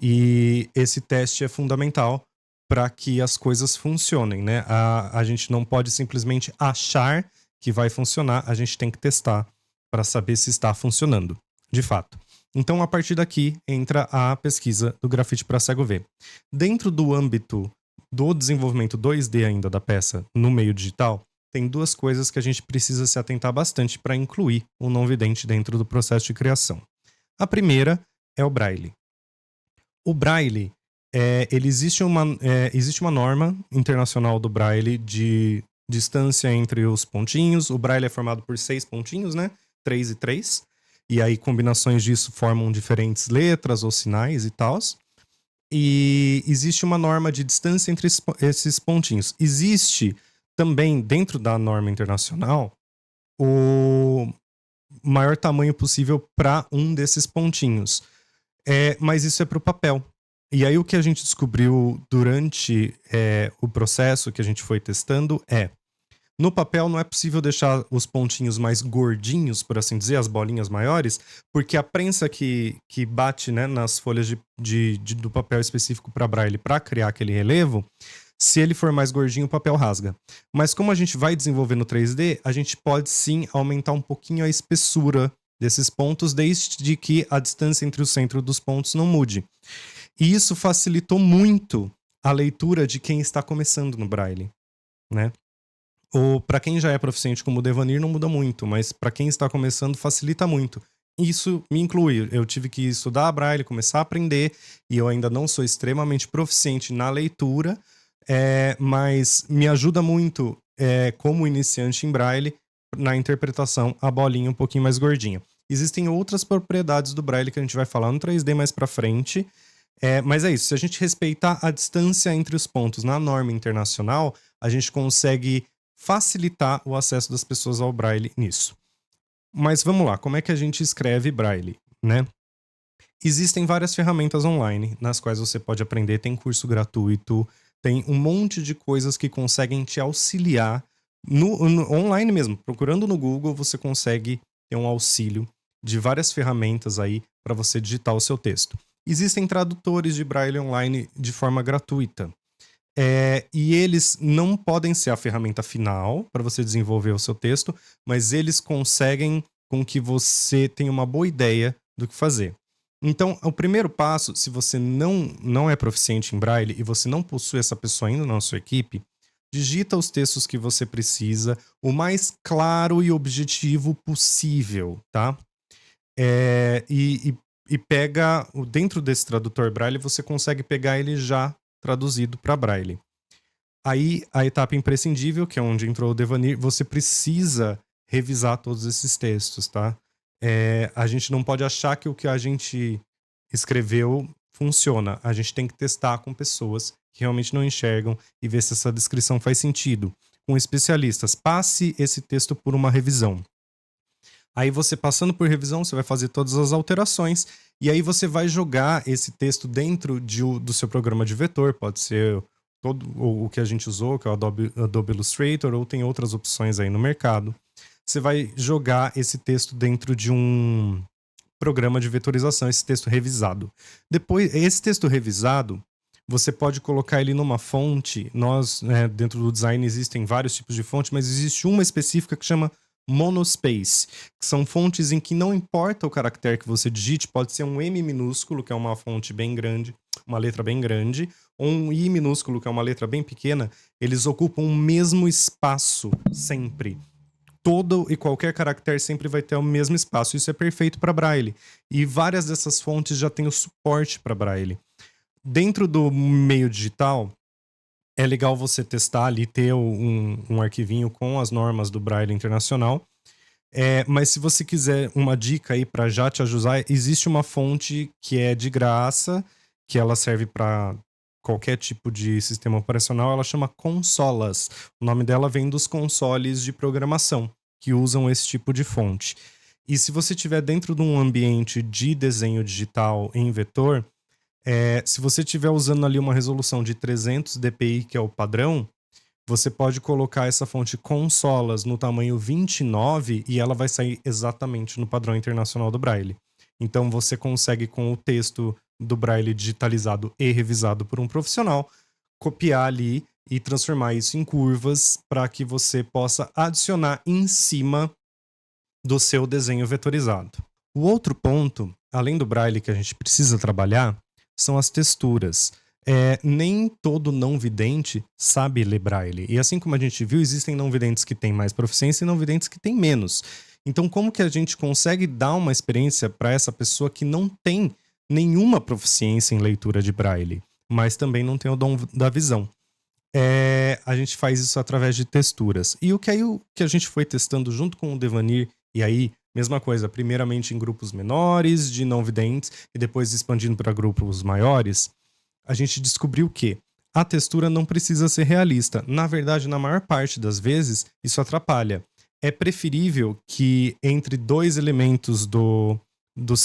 E esse teste é fundamental para que as coisas funcionem, né? A gente não pode simplesmente achar que vai funcionar, a gente tem que testar para saber se está funcionando, de fato. Então, a partir daqui, entra a pesquisa do grafite para cego ver. Dentro do âmbito do desenvolvimento 2D ainda da peça no meio digital, tem duas coisas que a gente precisa se atentar bastante para incluir o não vidente dentro do processo de criação. A primeira é o braille. O braille, existe uma norma internacional do braille de distância entre os pontinhos. O braille é formado por 6 pontinhos, né? 3 e 3. E aí combinações disso formam diferentes letras ou sinais e tal. E existe uma norma de distância entre esses pontinhos. Existe também, dentro da norma internacional, o maior tamanho possível para um desses pontinhos. Mas isso é para o papel. E aí o que a gente descobriu durante o processo que a gente foi testando no papel não é possível deixar os pontinhos mais gordinhos, por assim dizer, as bolinhas maiores, porque a prensa que bate, né, nas folhas do papel específico para braille para criar aquele relevo, se ele for mais gordinho, o papel rasga. Mas como a gente vai desenvolver no 3D, a gente pode sim aumentar um pouquinho a espessura desses pontos, desde que a distância entre o centro dos pontos não mude. E isso facilitou muito a leitura de quem está começando no braille, né? Ou para quem já é proficiente como o Devanir não muda muito, mas para quem está começando facilita muito. Isso me inclui. Eu tive que estudar braille, começar a aprender, e eu ainda não sou extremamente proficiente na leitura, mas me ajuda muito como iniciante em braille na interpretação a bolinha um pouquinho mais gordinha. Existem outras propriedades do braille que a gente vai falar no 3D mais para frente, mas é isso. Se a gente respeitar a distância entre os pontos na norma internacional, a gente consegue facilitar o acesso das pessoas ao braille nisso. Mas vamos lá, como é que a gente escreve braille, né? Existem várias ferramentas online nas quais você pode aprender, tem curso gratuito, tem um monte de coisas que conseguem te auxiliar no online mesmo. Procurando no Google, você consegue ter um auxílio de várias ferramentas aí para você digitar o seu texto. Existem tradutores de braille online de forma gratuita. E eles não podem ser a ferramenta final para você desenvolver o seu texto, mas eles conseguem com que você tenha uma boa ideia do que fazer. Então, o primeiro passo, se você não é proficiente em braille e você não possui essa pessoa ainda na sua equipe, digita os textos que você precisa o mais claro e objetivo possível, tá? E pega, dentro desse tradutor braille, você consegue pegar ele já traduzido para braille. Aí, a etapa imprescindível, que é onde entrou o Devanir, você precisa revisar todos esses textos, tá? A gente não pode achar que o que a gente escreveu funciona. A gente tem que testar com pessoas que realmente não enxergam e ver se essa descrição faz sentido. Com especialistas, passe esse texto por uma revisão. Aí você passando por revisão, você vai fazer todas as alterações e aí você vai jogar esse texto dentro do seu programa de vetor. Pode ser todo o que a gente usou, que é o Adobe Illustrator, ou tem outras opções aí no mercado. Você vai jogar esse texto dentro de um programa de vetorização, esse texto revisado. Depois, esse texto revisado, você pode colocar ele numa fonte. Dentro do design existem vários tipos de fonte, mas existe uma específica que chama Monospace, que são fontes em que não importa o caractere que você digite, pode ser um M minúsculo, que é uma fonte bem grande, uma letra bem grande, ou um I minúsculo, que é uma letra bem pequena, eles ocupam o mesmo espaço sempre. Todo e qualquer caractere sempre vai ter o mesmo espaço. Isso é perfeito para braille. E várias dessas fontes já têm o suporte para braille. Dentro do meio digital, é legal você testar ali, ter um arquivinho com as normas do braille internacional. Mas se você quiser uma dica aí para já te ajudar, existe uma fonte que é de graça, que ela serve para qualquer tipo de sistema operacional, ela chama Consolas. O nome dela vem dos consoles de programação, que usam esse tipo de fonte. E se você estiver dentro de um ambiente de desenho digital em vetor, se você estiver usando ali uma resolução de 300 dpi, que é o padrão, você pode colocar essa fonte Consolas no tamanho 29 e ela vai sair exatamente no padrão internacional do Braille. Então você consegue, com o texto do Braille digitalizado e revisado por um profissional, copiar ali e transformar isso em curvas para que você possa adicionar em cima do seu desenho vetorizado. O outro ponto, além do Braille que a gente precisa trabalhar, são as texturas. Nem todo não vidente sabe ler Braille. E assim como a gente viu, existem não videntes que têm mais proficiência e não videntes que têm menos. Então, como que a gente consegue dar uma experiência para essa pessoa que não tem nenhuma proficiência em leitura de Braille, mas também não tem o dom da visão? A gente faz isso através de texturas. E o que a gente foi testando junto com o Devanir, e aí, mesma coisa, primeiramente em grupos menores, de não videntes, e depois expandindo para grupos maiores, a gente descobriu que a textura não precisa ser realista. Na verdade, na maior parte das vezes, isso atrapalha. É preferível que entre dois elementos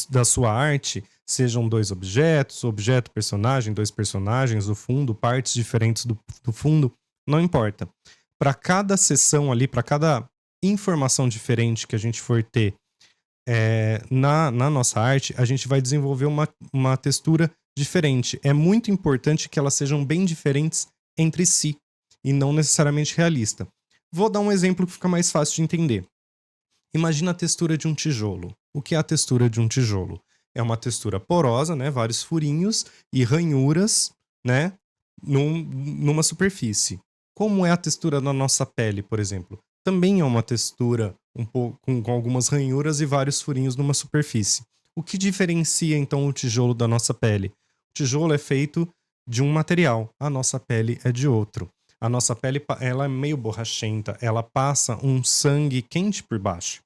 da sua arte sejam dois objetos, objeto, personagem, dois personagens, o fundo, partes diferentes do fundo, não importa. Para cada sessão ali, para cada informação diferente que a gente for ter na nossa arte, a gente vai desenvolver uma textura diferente. É muito importante que elas sejam bem diferentes entre si e não necessariamente realista. Vou dar um exemplo que fica mais fácil de entender. Imagina a textura de um tijolo. O que é a textura de um tijolo? É uma textura porosa, né? Vários furinhos e ranhuras, né? Numa superfície. Como é a textura da nossa pele, por exemplo? Também é uma textura um pouco com algumas ranhuras e vários furinhos numa superfície. O que diferencia então o tijolo da nossa pele? O tijolo é feito de um material, a nossa pele é de outro. A nossa pele ela é meio borrachenta, ela passa um sangue quente por baixo.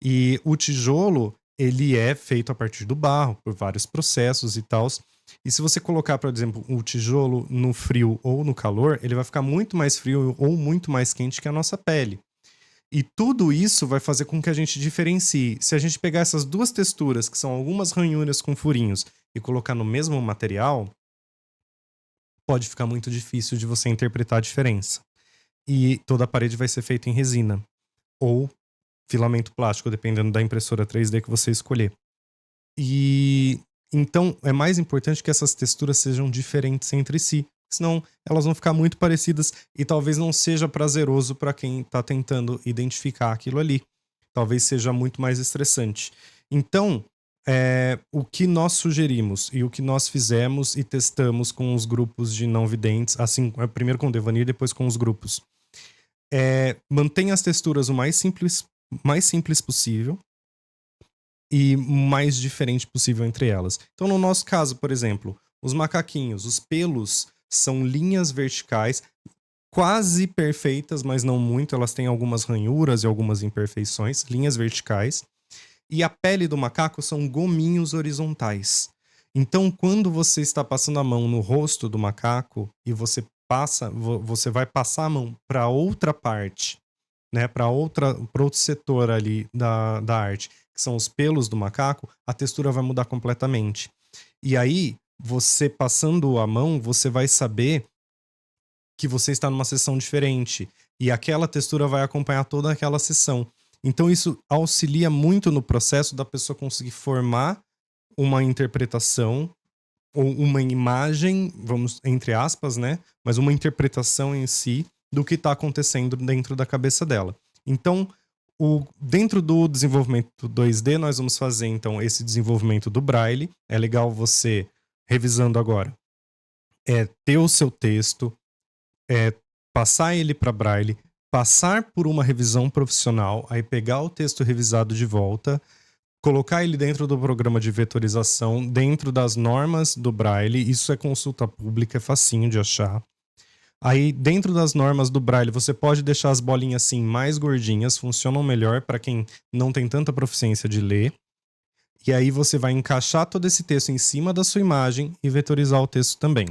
E o tijolo, ele é feito a partir do barro, por vários processos e tal. E se você colocar, por exemplo, o tijolo no frio ou no calor, ele vai ficar muito mais frio ou muito mais quente que a nossa pele. E tudo isso vai fazer com que a gente diferencie. Se a gente pegar essas duas texturas, que são algumas ranhuras com furinhos, e colocar no mesmo material, pode ficar muito difícil de você interpretar a diferença. E toda a parede vai ser feita em resina ou filamento plástico, dependendo da impressora 3D que você escolher. E então é mais importante que essas texturas sejam diferentes entre si, senão elas vão ficar muito parecidas e talvez não seja prazeroso para quem está tentando identificar aquilo ali. Talvez seja muito mais estressante. Então, o que nós sugerimos e o que nós fizemos e testamos com os grupos de não videntes, assim, primeiro com o Devanir, depois com os grupos, mantenha as texturas o mais simples possível e mais diferente possível entre elas. Então, no nosso caso, por exemplo, os macaquinhos, os pelos são linhas verticais quase perfeitas, mas não muito. Elas têm algumas ranhuras e algumas imperfeições, linhas verticais. E a pele do macaco são gominhos horizontais. Então, quando você está passando a mão no rosto do macaco e você vai passar a mão para outra parte, né, para outro setor ali da arte, que são os pelos do macaco, a textura vai mudar completamente. E aí, você passando a mão, você vai saber que você está numa sessão diferente. E aquela textura vai acompanhar toda aquela sessão. Então, isso auxilia muito no processo da pessoa conseguir formar uma interpretação ou uma imagem, vamos, entre aspas, né? Mas uma interpretação em si do que está acontecendo dentro da cabeça dela. Então, dentro do desenvolvimento 2D, nós vamos fazer, então, esse desenvolvimento do Braille. É legal você, revisando agora, ter o seu texto, passar ele para Braille, passar por uma revisão profissional, aí pegar o texto revisado de volta, colocar ele dentro do programa de vetorização, dentro das normas do Braille. Isso é consulta pública, é facinho de achar. Aí, dentro das normas do Braille, você pode deixar as bolinhas assim mais gordinhas, funcionam melhor para quem não tem tanta proficiência de ler. E aí você vai encaixar todo esse texto em cima da sua imagem e vetorizar o texto também.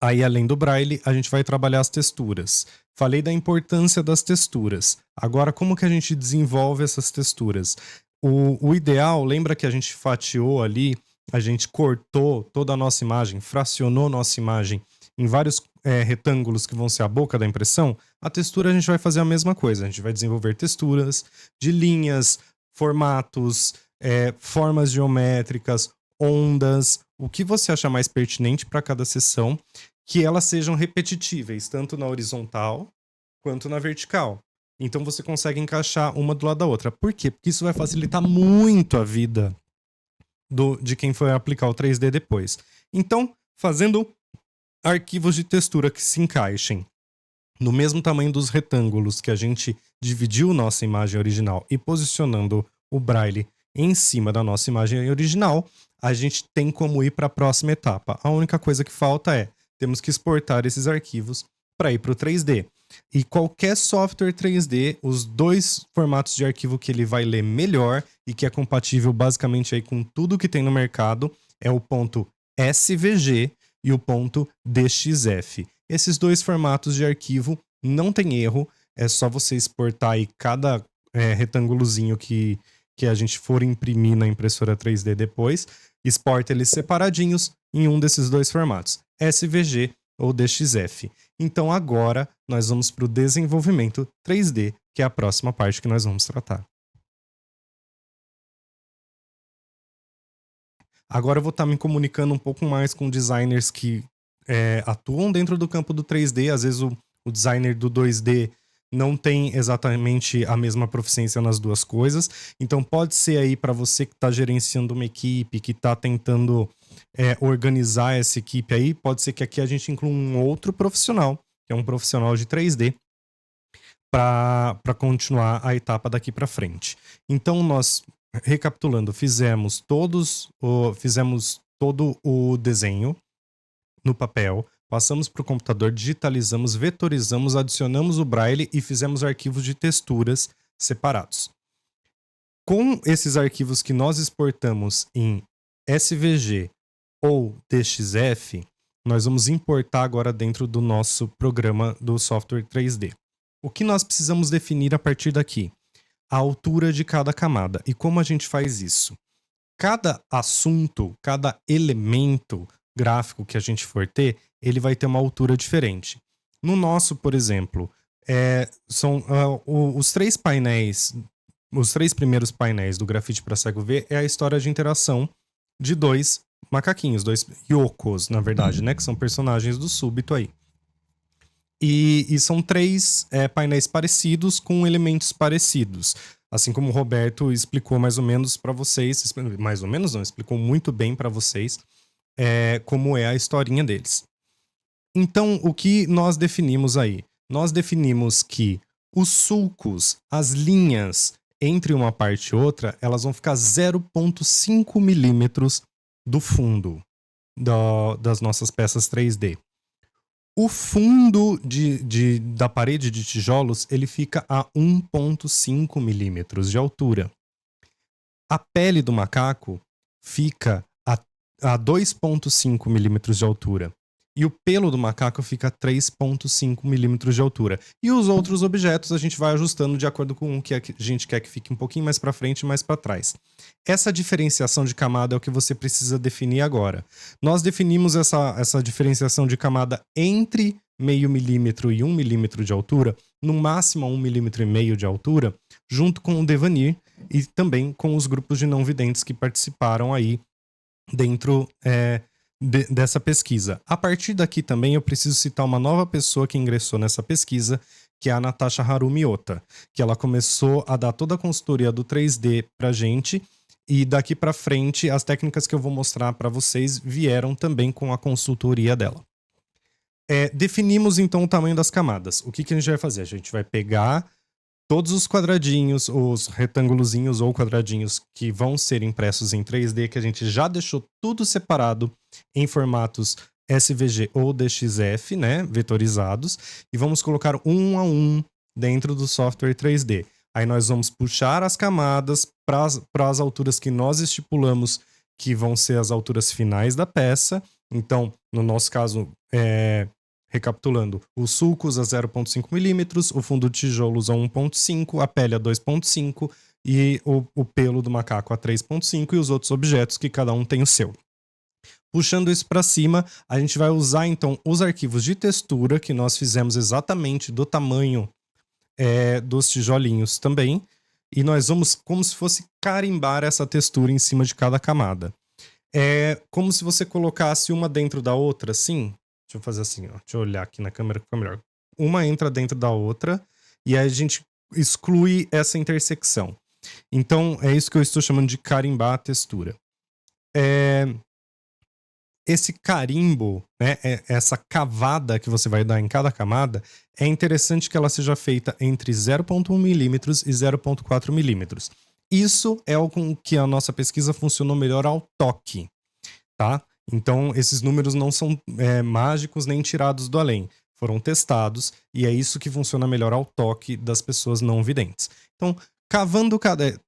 Aí, além do Braille, a gente vai trabalhar as texturas. Falei da importância das texturas. Agora, como que a gente desenvolve essas texturas? O ideal, lembra que a gente fatiou ali, a gente cortou toda a nossa imagem, fracionou nossa imagem em vários retângulos que vão ser a boca da impressão? A textura a gente vai fazer a mesma coisa. A gente vai desenvolver texturas de linhas, formatos, formas geométricas, ondas, o que você achar mais pertinente para cada seção, que elas sejam repetitíveis, tanto na horizontal quanto na vertical. Então você consegue encaixar uma do lado da outra. Por quê? Porque isso vai facilitar muito a vida de quem for aplicar o 3D depois. Então, fazendo arquivos de textura que se encaixem no mesmo tamanho dos retângulos que a gente dividiu nossa imagem original e posicionando o Braille em cima da nossa imagem original, a gente tem como ir para a próxima etapa. A única coisa que falta temos que exportar esses arquivos para ir para o 3D. E qualquer software 3D, os dois formatos de arquivo que ele vai ler melhor e que é compatível basicamente aí com tudo que tem no mercado é o ponto SVG e o ponto DXF. Esses dois formatos de arquivo não tem erro, é só você exportar aí cada retângulozinho que a gente for imprimir na impressora 3D depois, exporta eles separadinhos em um desses dois formatos, SVG ou DXF. Então agora nós vamos para o desenvolvimento 3D, que é a próxima parte que nós vamos tratar. Agora eu vou estar me comunicando um pouco mais com designers que atuam dentro do campo do 3D. Às vezes o designer do 2D não tem exatamente a mesma proficiência nas duas coisas. Então pode ser aí para você que está gerenciando uma equipe, que está tentando organizar essa equipe aí, pode ser que aqui a gente inclua um outro profissional, que é um profissional de 3D, para continuar a etapa daqui para frente. Então nós, recapitulando, fizemos todo o desenho no papel, passamos para o computador, digitalizamos, vetorizamos, adicionamos o Braille e fizemos arquivos de texturas separados. Com esses arquivos que nós exportamos em SVG ou DXF, nós vamos importar agora dentro do nosso programa do software 3D. O que nós precisamos definir a partir daqui? A altura de cada camada. E como a gente faz isso? Cada assunto, cada elemento gráfico que a gente for ter, ele vai ter uma altura diferente. No nosso, por exemplo, são os três painéis, os três primeiros painéis do Grafite para Cego Ver é a história de interação de dois macaquinhos, dois yokos, na verdade, né? Que são personagens do Súbito aí. E são três painéis parecidos com elementos parecidos. Assim como o Roberto explicou mais ou menos para vocês, mais ou menos não, explicou muito bem para vocês como é a historinha deles. Então, o que nós definimos aí? Nós definimos que os sulcos, as linhas entre uma parte e outra, elas vão ficar 0,5 milímetros do fundo das nossas peças 3D. O fundo da parede de tijolos, ele fica a 1,5 milímetros de altura. A pele do macaco fica a 2,5 milímetros de altura. E o pelo do macaco fica a 3,5 milímetros de altura. E os outros objetos a gente vai ajustando de acordo com o que a gente quer que fique um pouquinho mais para frente e mais para trás. Essa diferenciação de camada é o que você precisa definir agora. Nós definimos essa diferenciação de camada entre meio milímetro e 1 milímetro de altura, no máximo a 1,5 milímetro de altura, junto com o Devanir e também com os grupos de não videntes que participaram aí dentro dessa pesquisa. A partir daqui também eu preciso citar uma nova pessoa que ingressou nessa pesquisa, que é a Natasha Harumi Ota, que ela começou a dar toda a consultoria do 3D pra gente, e daqui pra frente as técnicas que eu vou mostrar para vocês vieram também com a consultoria dela. Definimos então o tamanho das camadas. O que a gente vai fazer? A gente vai pegar todos os quadradinhos, os retângulozinhos ou quadradinhos que vão ser impressos em 3D, que a gente já deixou tudo separado em formatos SVG ou DXF, né, vetorizados, e vamos colocar um a um dentro do software 3D. Aí nós vamos puxar as camadas para as alturas que nós estipulamos que vão ser as alturas finais da peça. Então, no nosso caso, recapitulando, os sulcos a 0,5 milímetros, o fundo de tijolos a 1,5, a pele a 2,5 e o pelo do macaco a 3,5 e os outros objetos que cada um tem o seu. Puxando isso para cima, a gente vai usar então os arquivos de textura que nós fizemos exatamente do tamanho dos tijolinhos também, e nós vamos como se fosse carimbar essa textura em cima de cada camada. É como se você colocasse uma dentro da outra, assim. Deixa eu fazer assim, ó. Deixa eu olhar aqui na câmera que fica melhor. Uma entra dentro da outra e aí a gente exclui essa intersecção. Então, é isso que eu estou chamando de carimbar a textura. Esse carimbo, né, essa cavada que você vai dar em cada camada, é interessante que ela seja feita entre 0,1 milímetros e 0,4 milímetros. Isso é o com que a nossa pesquisa funcionou melhor ao toque, tá? Então, esses números não são mágicos nem tirados do além. Foram testados e é isso que funciona melhor ao toque das pessoas não videntes. Então,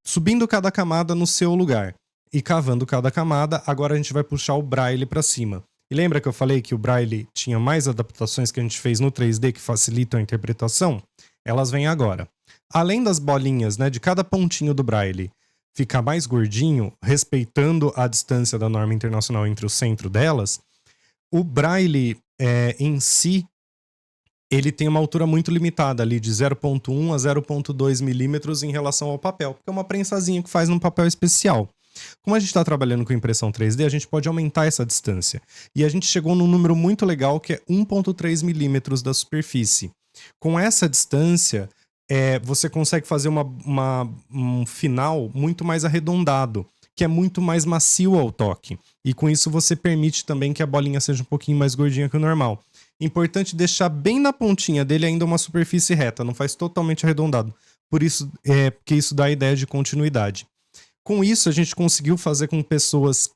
subindo cada camada no seu lugar e cavando cada camada, agora a gente vai puxar o Braille para cima. E lembra que eu falei que o Braille tinha mais adaptações que a gente fez no 3D que facilitam a interpretação? Elas vêm agora. Além das bolinhas, né, de cada pontinho do Braille ficar mais gordinho, respeitando a distância da norma internacional entre o centro delas, o Braille em si, ele tem uma altura muito limitada ali, de 0,1 a 0,2 milímetros em relação ao papel, porque é uma prensazinha que faz num papel especial. Como a gente está trabalhando com impressão 3D, a gente pode aumentar essa distância. E a gente chegou num número muito legal, que é 1,3 milímetros da superfície. Com essa distância, você consegue fazer um final muito mais arredondado, que é muito mais macio ao toque. E com isso você permite também que a bolinha seja um pouquinho mais gordinha que o normal. Importante deixar bem na pontinha dele ainda uma superfície reta, não faz totalmente arredondado. Por isso, porque isso dá a ideia de continuidade. Com isso, a gente conseguiu fazer com pessoas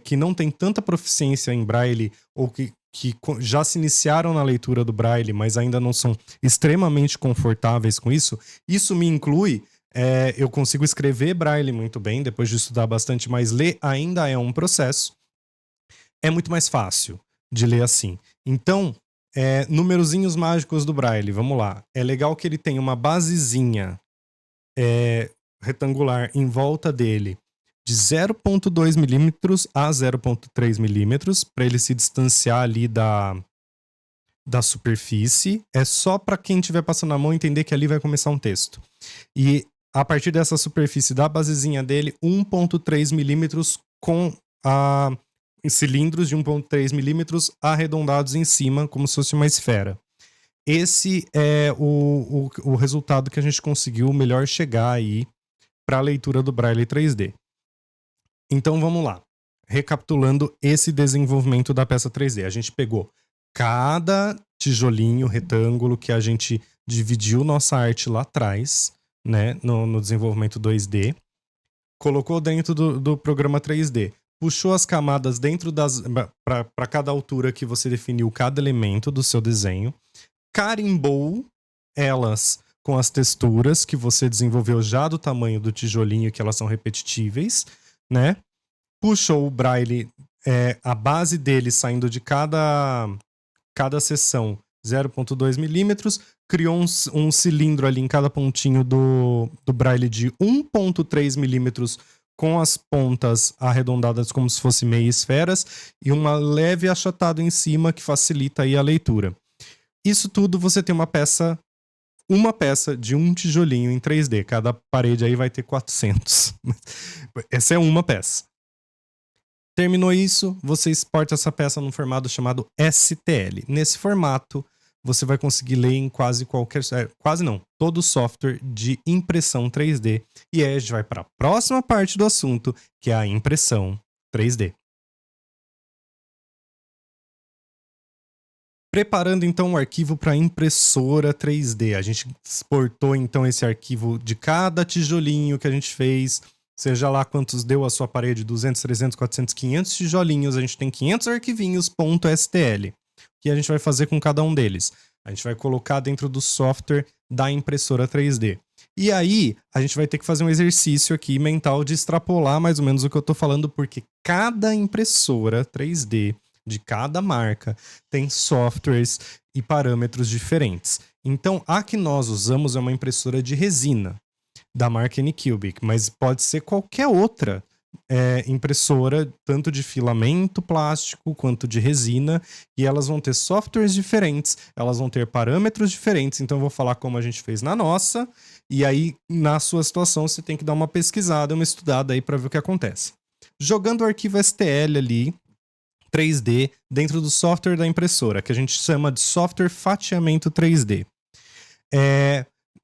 que não têm tanta proficiência em Braille ou que já se iniciaram na leitura do Braille, mas ainda não são extremamente confortáveis com isso. Isso me inclui, eu consigo escrever Braille muito bem, depois de estudar bastante, mas ler ainda é um processo. É muito mais fácil de ler assim. Então, numerozinhos mágicos do Braille, vamos lá. É legal que ele tem uma basezinha retangular em volta dele de 0,2 milímetros a 0,3 milímetros para ele se distanciar ali da superfície. É só para quem estiver passando a mão entender que ali vai começar um texto. E a partir dessa superfície da basezinha dele, 1,3 milímetros com cilindros de 1,3 milímetros arredondados em cima, como se fosse uma esfera. Esse é o resultado que a gente conseguiu melhor chegar aí para a leitura do Braille 3D. Então vamos lá. Recapitulando esse desenvolvimento da peça 3D. A gente pegou cada tijolinho, retângulo que a gente dividiu nossa arte lá atrás, né, no desenvolvimento 2D, colocou dentro do programa 3D, puxou as camadas dentro para cada altura que você definiu cada elemento do seu desenho, carimbou elas com as texturas que você desenvolveu já do tamanho do tijolinho, que elas são repetitíveis, né? Puxou o Braille, a base dele saindo de cada seção 0,2 milímetros, criou um cilindro ali em cada pontinho do Braille de 1,3 milímetros com as pontas arredondadas como se fossem meia esferas e uma leve achatado em cima que facilita aí a leitura. Isso tudo você tem uma peça de um tijolinho em 3D. Cada parede aí vai ter 400. Essa é uma peça. Terminou isso, você exporta essa peça num formato chamado STL. Nesse formato, você vai conseguir ler em todo software de impressão 3D. E aí a gente vai para a próxima parte do assunto, que é a impressão 3D. Preparando então o arquivo para impressora 3D. A gente exportou então esse arquivo de cada tijolinho que a gente fez, seja lá quantos deu a sua parede, 200, 300, 400, 500 tijolinhos, a gente tem 500 arquivinhos .stl. O que a gente vai fazer com cada um deles? A gente vai colocar dentro do software da impressora 3D. E aí, a gente vai ter que fazer um exercício aqui mental de extrapolar mais ou menos o que eu tô falando, porque cada impressora 3D de cada marca tem softwares e parâmetros diferentes. Então, a que nós usamos é uma impressora de resina da marca Anycubic, mas pode ser qualquer outra impressora, tanto de filamento plástico quanto de resina, e elas vão ter softwares diferentes, elas vão ter parâmetros diferentes. Então eu vou falar como a gente fez na nossa, e aí na sua situação você tem que dar uma pesquisada, uma estudada aí para ver o que acontece. Jogando o arquivo STL ali, 3D, dentro do software da impressora, que a gente chama de software fatiamento 3D.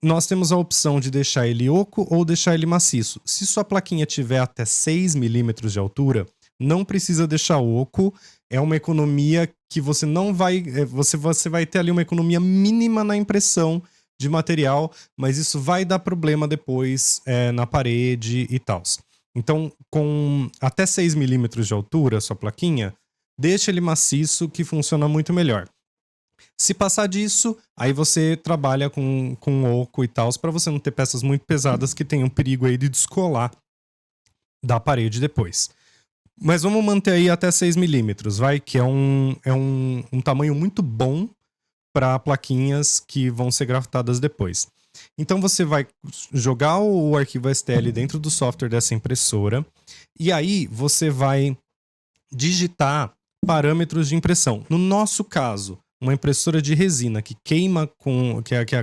Nós temos a opção de deixar ele oco ou deixar ele maciço. Se sua plaquinha tiver até 6 milímetros de altura, não precisa deixar oco. É uma economia que você não vai... Você vai ter ali uma economia mínima na impressão de material, mas isso vai dar problema depois na parede e tal. Então, com até 6 milímetros de altura, sua plaquinha, deixa ele maciço, que funciona muito melhor. Se passar disso, aí você trabalha com oco e tal, para você não ter peças muito pesadas que tenham perigo aí de descolar da parede depois. Mas vamos manter aí até 6 milímetros, vai? Que é um tamanho muito bom para plaquinhas que vão ser grafitadas depois. Então você vai jogar o arquivo STL dentro do software dessa impressora e aí você vai digitar parâmetros de impressão. No nosso caso, uma impressora de resina que queima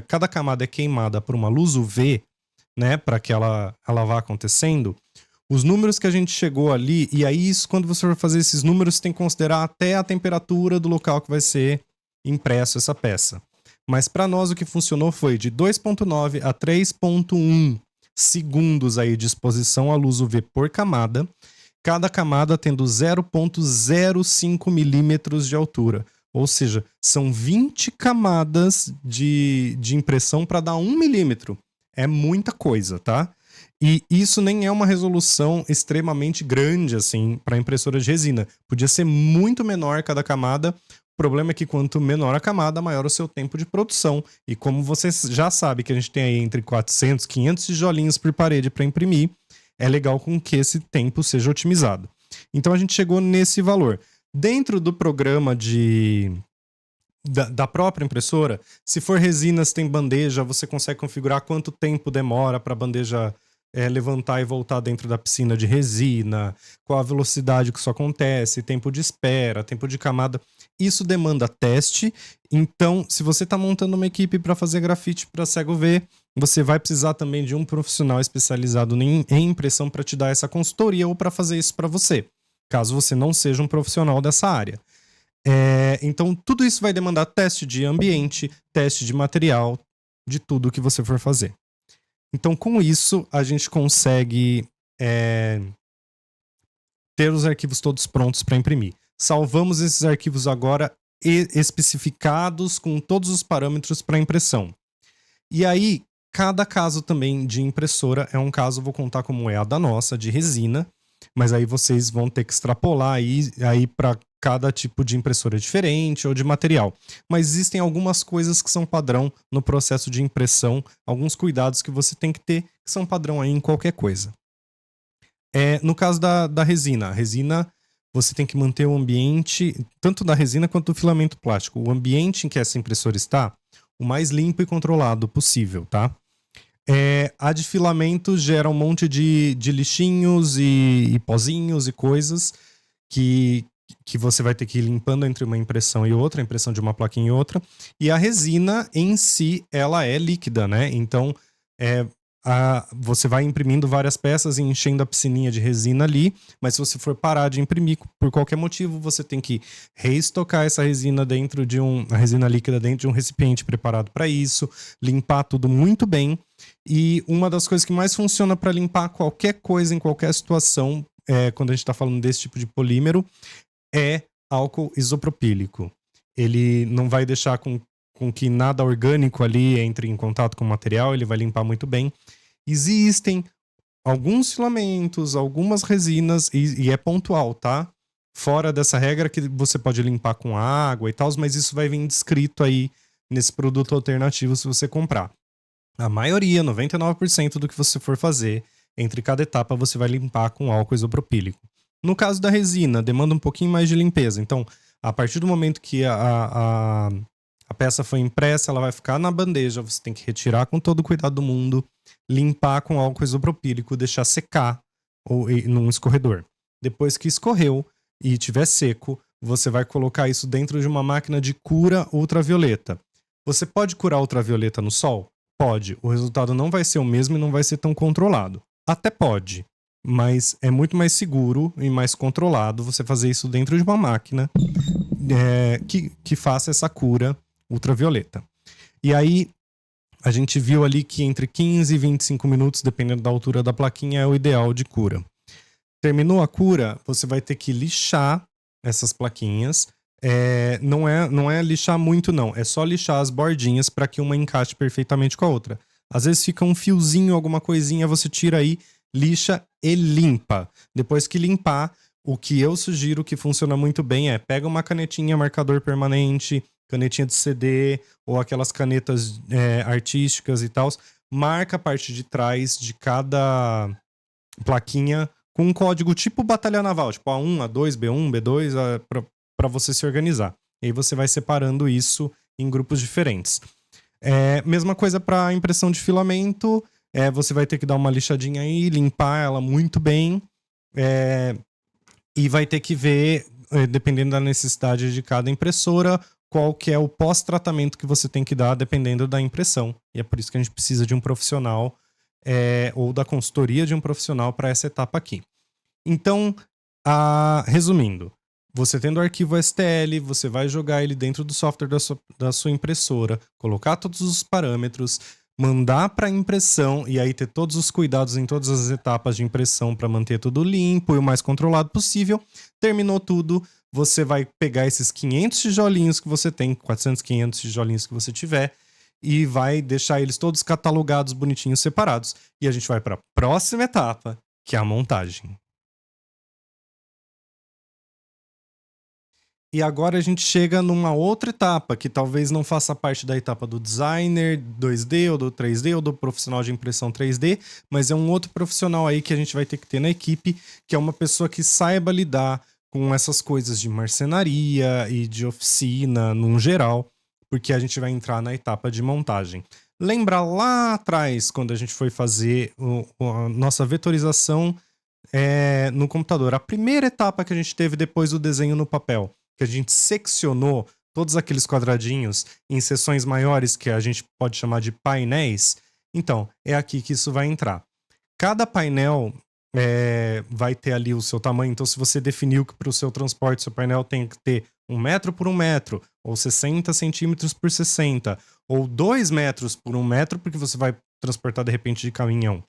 cada camada é queimada por uma luz UV, né, para que ela vá acontecendo. Os números que a gente chegou ali, e aí isso, quando você for fazer esses números, você tem que considerar até a temperatura do local que vai ser impresso essa peça. Mas para nós o que funcionou foi de 2.9 a 3.1 segundos aí de exposição à luz UV por camada, cada camada tendo 0.05 milímetros de altura. Ou seja, são 20 camadas de impressão para dar 1 milímetro. É muita coisa, tá? E isso nem é uma resolução extremamente grande, assim, para impressora de resina. Podia ser muito menor cada camada. O problema é que quanto menor a camada, maior o seu tempo de produção. E como você já sabe que a gente tem aí entre 400 e 500 tijolinhos por parede para imprimir, é legal com que esse tempo seja otimizado. Então a gente chegou nesse valor. Dentro do programa da própria impressora, se for resina, se tem bandeja, você consegue configurar quanto tempo demora para a bandeja levantar e voltar dentro da piscina de resina, qual a velocidade que isso acontece, tempo de espera, tempo de camada. Isso demanda teste. Então, se você está montando uma equipe para fazer grafite para cego ver, você vai precisar também de um profissional especializado em impressão para te dar essa consultoria ou para fazer isso para você, caso você não seja um profissional dessa área. Então, tudo isso vai demandar teste de ambiente, teste de material, de tudo que você for fazer. Então, com isso, a gente consegue ter os arquivos todos prontos para imprimir. Salvamos esses arquivos agora especificados com todos os parâmetros para impressão. E aí, cada caso também de impressora é um caso, vou contar como é a da nossa, de resina, mas aí vocês vão ter que extrapolar aí para cada tipo de impressora diferente ou de material. Mas existem algumas coisas que são padrão no processo de impressão, alguns cuidados que você tem que ter, que são padrão aí em qualquer coisa. No caso da resina, a resina você tem que manter o ambiente, tanto da resina quanto do filamento plástico, o ambiente em que essa impressora está, o mais limpo e controlado possível, tá? A de filamento gera um monte de lixinhos e pozinhos e coisas que você vai ter que ir limpando entre uma impressão e outra, a impressão de uma plaquinha e outra. E a resina em si, ela é líquida, né? Então, você vai imprimindo várias peças e enchendo a piscininha de resina ali, mas se você for parar de imprimir por qualquer motivo, você tem que reestocar essa resina a resina líquida dentro de um recipiente preparado para isso, limpar tudo muito bem. E uma das coisas que mais funciona para limpar qualquer coisa em qualquer situação, quando a gente está falando desse tipo de polímero, é álcool isopropílico. Ele não vai deixar com que nada orgânico ali entre em contato com o material, ele vai limpar muito bem. Existem alguns filamentos, algumas resinas, e é pontual, tá? Fora dessa regra que você pode limpar com água e tal, mas isso vai vir descrito aí nesse produto alternativo se você comprar. A maioria, 99% do que você for fazer, entre cada etapa você vai limpar com álcool isopropílico. No caso da resina, demanda um pouquinho mais de limpeza. Então, a partir do momento que a peça foi impressa, ela vai ficar na bandeja, você tem que retirar com todo o cuidado do mundo, limpar com álcool isopropílico, deixar secar num escorredor. Depois que escorreu e estiver seco, você vai colocar isso dentro de uma máquina de cura ultravioleta. Você pode curar ultravioleta no sol? Pode. O resultado não vai ser o mesmo e não vai ser tão controlado. Até pode, mas é muito mais seguro e mais controlado você fazer isso dentro de uma máquina que faça essa cura ultravioleta. E aí, a gente viu ali que entre 15 e 25 minutos, dependendo da altura da plaquinha, é o ideal de cura. Terminou a cura, você vai ter que lixar essas plaquinhas. Não é lixar muito, não. É só lixar as bordinhas para que uma encaixe perfeitamente com a outra. Às vezes fica um fiozinho, alguma coisinha, você tira aí, lixa e limpa. Depois que limpar, o que eu sugiro que funciona muito bem é pega uma canetinha marcador permanente, canetinha de CD ou aquelas canetas artísticas e tal, marca a parte de trás de cada plaquinha com um código tipo batalha naval, tipo A1, A2, B1, B2, para você se organizar. E aí você vai separando isso em grupos diferentes. Mesma coisa para impressão de filamento, você vai ter que dar uma lixadinha aí, limpar ela muito bem, e vai ter que ver, dependendo da necessidade de cada impressora, qual que é o pós-tratamento que você tem que dar, dependendo da impressão. E é por isso que a gente precisa de um profissional, ou da consultoria de um profissional para essa etapa aqui. Então, resumindo, você tendo o arquivo STL, você vai jogar ele dentro do software da sua impressora, colocar todos os parâmetros, mandar para impressão e aí ter todos os cuidados em todas as etapas de impressão para manter tudo limpo e o mais controlado possível. Terminou tudo, você vai pegar esses 500 tijolinhos que você tem, 400, 500 tijolinhos que você tiver, e vai deixar eles todos catalogados, bonitinhos, separados. E a gente vai para a próxima etapa, que é a montagem. E agora a gente chega numa outra etapa, que talvez não faça parte da etapa do designer 2D ou do 3D ou do profissional de impressão 3D, mas é um outro profissional aí que a gente vai ter que ter na equipe, que é uma pessoa que saiba lidar com essas coisas de marcenaria e de oficina, num geral, porque a gente vai entrar na etapa de montagem. Lembra lá atrás, quando a gente foi fazer a nossa vetorização no computador, a primeira etapa que a gente teve depois do desenho no papel, que a gente seccionou todos aqueles quadradinhos em seções maiores que a gente pode chamar de painéis. Então, é aqui que isso vai entrar. Cada painel vai ter ali o seu tamanho. Então, se você definiu que para o seu transporte, seu painel tem que ter 1 metro por 1 metro, ou 60 centímetros por 60, ou 2 metros por 1 metro, porque você vai transportar de repente de caminhão.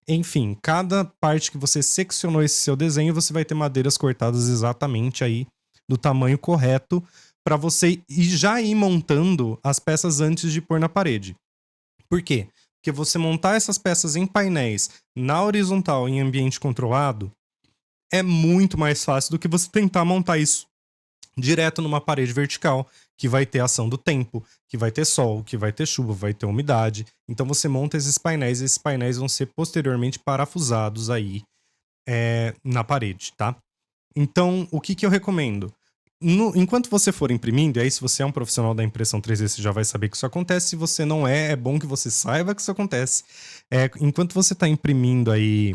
Enfim, cada parte que você seccionou esse seu desenho, você vai ter madeiras cortadas exatamente aí do tamanho correto para você já ir montando as peças antes de pôr na parede. Por quê? Porque você montar essas peças em painéis na horizontal em ambiente controlado é muito mais fácil do que você tentar montar isso direto numa parede vertical, que vai ter ação do tempo, que vai ter sol, que vai ter chuva, vai ter umidade. Então você monta esses painéis e esses painéis vão ser posteriormente parafusados aí na parede, tá? Então, o que eu recomendo? Enquanto você for imprimindo, e aí se você é um profissional da impressão 3D, você já vai saber que isso acontece. Se você não é bom que você saiba que isso acontece. Enquanto você está imprimindo aí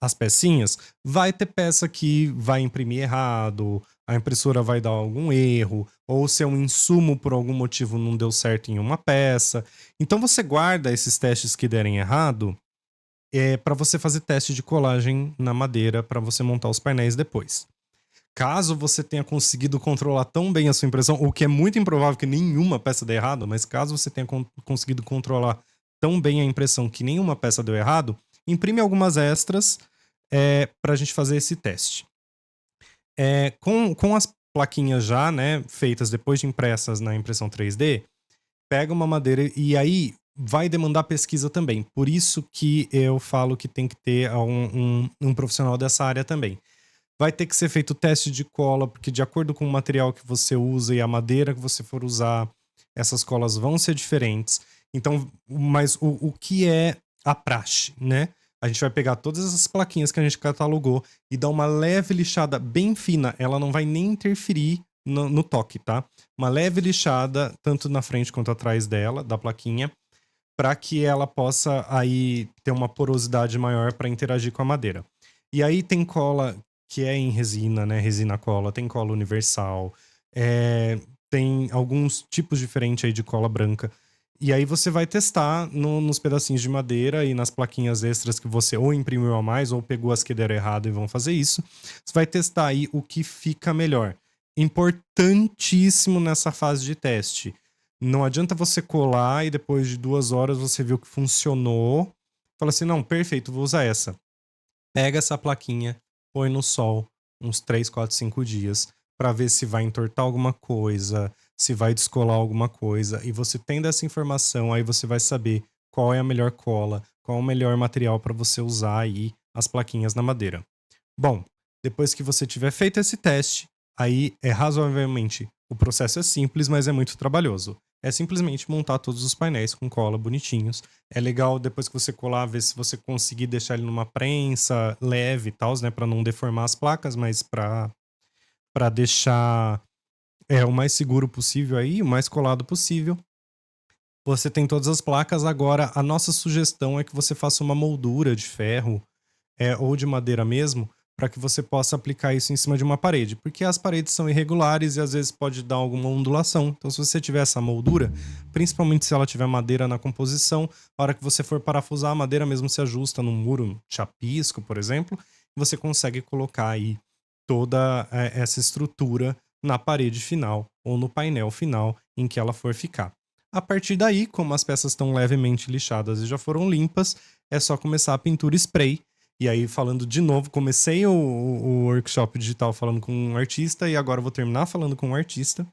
as pecinhas, vai ter peça que vai imprimir errado, a impressora vai dar algum erro, ou se é um insumo por algum motivo não deu certo em uma peça. Então você guarda esses testes que derem errado para você fazer teste de colagem na madeira para você montar os painéis depois. Caso você tenha conseguido controlar tão bem a sua impressão, o que é muito improvável que nenhuma peça dê errado, mas caso você tenha conseguido controlar tão bem a impressão que nenhuma peça deu errado, imprime algumas extras para a gente fazer esse teste. Com as plaquinhas já feitas depois de impressas na impressão 3D, pega uma madeira e aí vai demandar pesquisa também. Por isso que eu falo que tem que ter um profissional dessa área também. Vai ter que ser feito teste de cola, porque de acordo com o material que você usa e a madeira que você for usar, essas colas vão ser diferentes. Então, mas o que é a praxe, né? A gente vai pegar todas essas plaquinhas que a gente catalogou e dar uma leve lixada bem fina. Ela não vai nem interferir no toque, tá? Uma leve lixada, tanto na frente quanto atrás dela, da plaquinha, para que ela possa aí ter uma porosidade maior para interagir com a madeira. E aí tem cola que é em resina, né? Resina cola, tem cola universal, tem alguns tipos diferentes aí de cola branca. E aí você vai testar nos pedacinhos de madeira e nas plaquinhas extras que você ou imprimiu a mais ou pegou as que deram errado e vão fazer isso. Você vai testar aí o que fica melhor. Importantíssimo nessa fase de teste. Não adianta você colar e depois de 2 horas você viu que funcionou. Fala assim, não, perfeito, vou usar essa. Pega essa plaquinha, põe no sol uns 3, 4, 5 dias para ver se vai entortar alguma coisa, se vai descolar alguma coisa. E você tendo essa informação, aí você vai saber qual é a melhor cola, qual é o melhor material para você usar aí as plaquinhas na madeira. Bom, depois que você tiver feito esse teste, aí é razoavelmente, o processo é simples, mas é muito trabalhoso. É simplesmente montar todos os painéis com cola bonitinhos. É legal depois que você colar, ver se você conseguir deixar ele numa prensa leve e tal, né? Para não deformar as placas, mas para deixar o mais seguro possível aí, o mais colado possível. Você tem todas as placas. Agora, a nossa sugestão é que você faça uma moldura de ferro ou de madeira mesmo, para que você possa aplicar isso em cima de uma parede, porque as paredes são irregulares e às vezes pode dar alguma ondulação. Então, se você tiver essa moldura, principalmente se ela tiver madeira na composição, a hora que você for parafusar, a madeira mesmo se ajusta num muro chapisco, por exemplo, e você consegue colocar aí toda essa estrutura na parede final ou no painel final em que ela for ficar. A partir daí, como as peças estão levemente lixadas e já foram limpas, é só começar a pintura spray. E aí, falando de novo, comecei o workshop digital falando com um artista e agora vou terminar falando com um artista.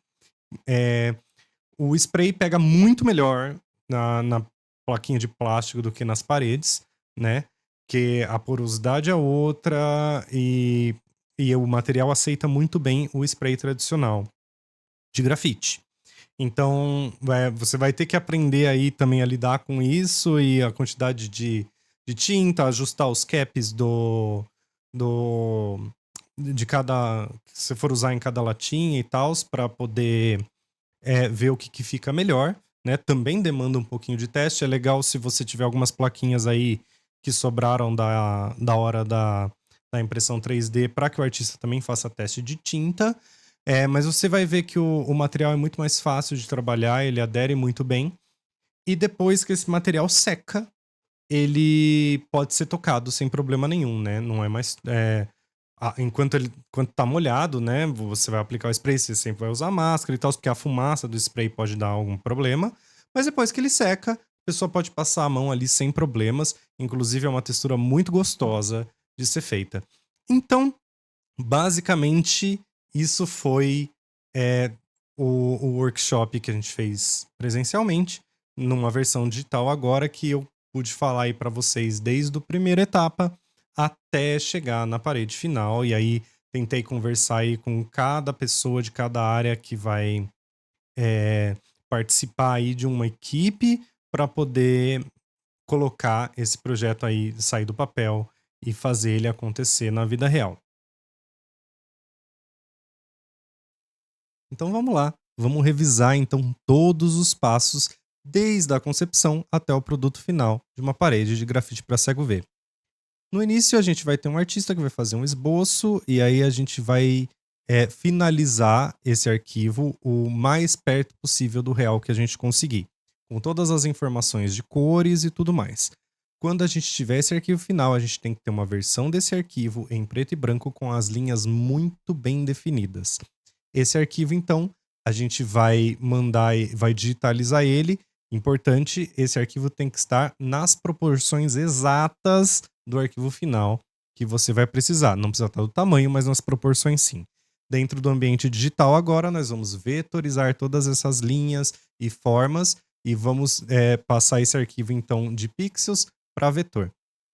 O spray pega muito melhor na plaquinha de plástico do que nas paredes, né? Que a porosidade é outra e o material aceita muito bem o spray tradicional de grafite. Então, você vai ter que aprender aí também a lidar com isso e a quantidade de tinta, ajustar os caps de cada que você for usar em cada latinha e tal, para poder ver o que fica melhor, né? Também demanda um pouquinho de teste. É legal se você tiver algumas plaquinhas aí que sobraram da hora da impressão 3D para que o artista também faça teste de tinta. Mas você vai ver que o material é muito mais fácil de trabalhar, ele adere muito bem. E depois que esse material seca, ele pode ser tocado sem problema nenhum, né? Não é mais... enquanto tá molhado, né? Você vai aplicar o spray, você sempre vai usar máscara e tal, porque a fumaça do spray pode dar algum problema. Mas depois que ele seca, a pessoa pode passar a mão ali sem problemas. Inclusive é uma textura muito gostosa de ser feita. Então, basicamente, isso foi o workshop que a gente fez presencialmente, numa versão digital agora, que eu pude falar aí para vocês desde a primeira etapa até chegar na parede final. E aí tentei conversar aí com cada pessoa de cada área que vai participar aí de uma equipe para poder colocar esse projeto aí, sair do papel e fazer ele acontecer na vida real. Então vamos lá, vamos revisar então todos os passos desde a concepção até o produto final de uma parede de grafite para cego ver. No início a gente vai ter um artista que vai fazer um esboço e aí a gente vai finalizar esse arquivo o mais perto possível do real que a gente conseguir, com todas as informações de cores e tudo mais. Quando a gente tiver esse arquivo final, a gente tem que ter uma versão desse arquivo em preto e branco com as linhas muito bem definidas. Esse arquivo, então, a gente vai mandar, vai digitalizar ele. Importante, esse arquivo tem que estar nas proporções exatas do arquivo final que você vai precisar. Não precisa estar do tamanho, mas nas proporções sim. Dentro do ambiente digital agora, nós vamos vetorizar todas essas linhas e formas e vamos passar esse arquivo, então, de pixels para vetor.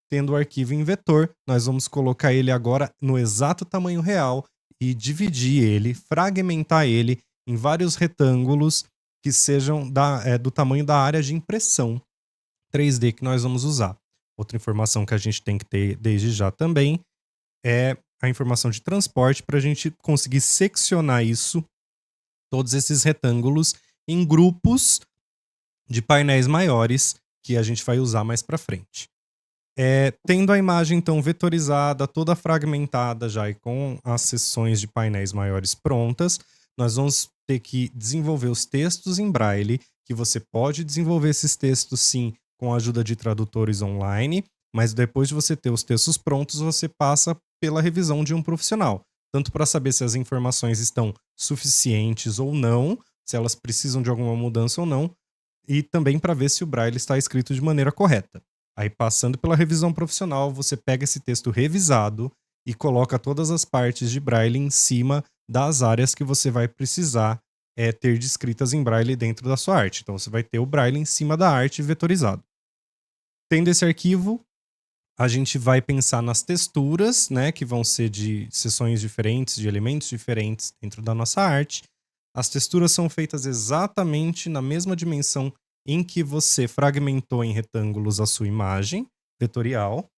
Tendo o arquivo em vetor, nós vamos colocar ele agora no exato tamanho real e dividir ele, fragmentar ele em vários retângulos que sejam do tamanho da área de impressão 3D que nós vamos usar. Outra informação que a gente tem que ter desde já também é a informação de transporte para a gente conseguir seccionar isso, todos esses retângulos, em grupos de painéis maiores que a gente vai usar mais para frente. Tendo a imagem então vetorizada, toda fragmentada já e com as seções de painéis maiores prontas, nós vamos ter que desenvolver os textos em Braille, que você pode desenvolver esses textos sim com a ajuda de tradutores online, mas depois de você ter os textos prontos, você passa pela revisão de um profissional, tanto para saber se as informações estão suficientes ou não, se elas precisam de alguma mudança ou não, e também para ver se o Braille está escrito de maneira correta. Aí, passando pela revisão profissional, você pega esse texto revisado e coloca todas as partes de Braille em cima das áreas que você vai precisar ter descritas em Braille dentro da sua arte. Então, você vai ter o Braille em cima da arte vetorizado. Tendo esse arquivo, a gente vai pensar nas texturas, né, que vão ser de seções diferentes, de elementos diferentes dentro da nossa arte. As texturas são feitas exatamente na mesma dimensão em que você fragmentou em retângulos a sua imagem vetorial,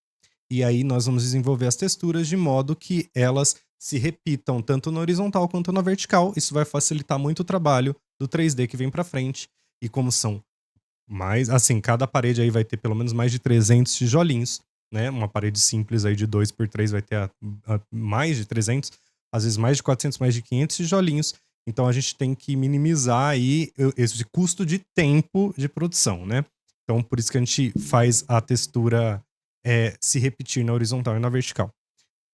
e aí nós vamos desenvolver as texturas de modo que elas se repitam tanto na horizontal quanto na vertical. Isso vai facilitar muito o trabalho do 3D que vem para frente, e como são mais, assim, cada parede aí vai ter pelo menos mais de 300 tijolinhos, né? Uma parede simples aí de 2x3 vai ter mais de 300, às vezes mais de 400, mais de 500 tijolinhos. Então a gente tem que minimizar aí esse custo de tempo de produção, né? Então por isso que a gente faz a textura se repetir na horizontal e na vertical.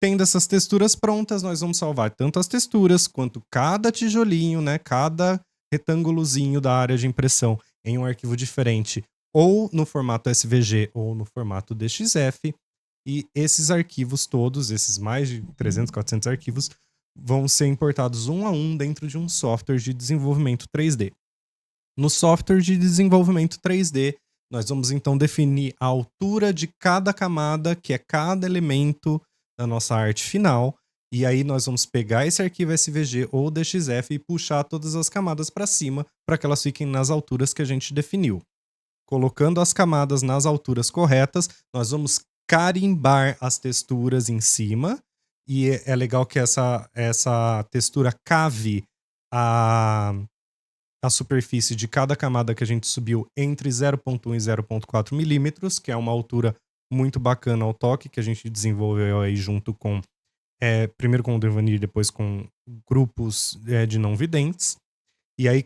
Tendo essas texturas prontas, nós vamos salvar tanto as texturas quanto cada tijolinho, né? Cada retângulozinho da área de impressão em um arquivo diferente, ou no formato SVG ou no formato DXF. E esses arquivos todos, esses mais de 300, 400 arquivos, vão ser importados um a um dentro de um software de desenvolvimento 3D. No software de desenvolvimento 3D, nós vamos então definir a altura de cada camada, que é cada elemento da nossa arte final, e aí nós vamos pegar esse arquivo SVG ou DXF e puxar todas as camadas para cima para que elas fiquem nas alturas que a gente definiu. Colocando as camadas nas alturas corretas, nós vamos carimbar as texturas em cima, e é legal que essa textura cave a superfície de cada camada que a gente subiu entre 0.1 e 0.4 milímetros, que é uma altura muito bacana ao toque, que a gente desenvolveu aí junto com, primeiro com o Devanir, depois com grupos de não videntes. E aí,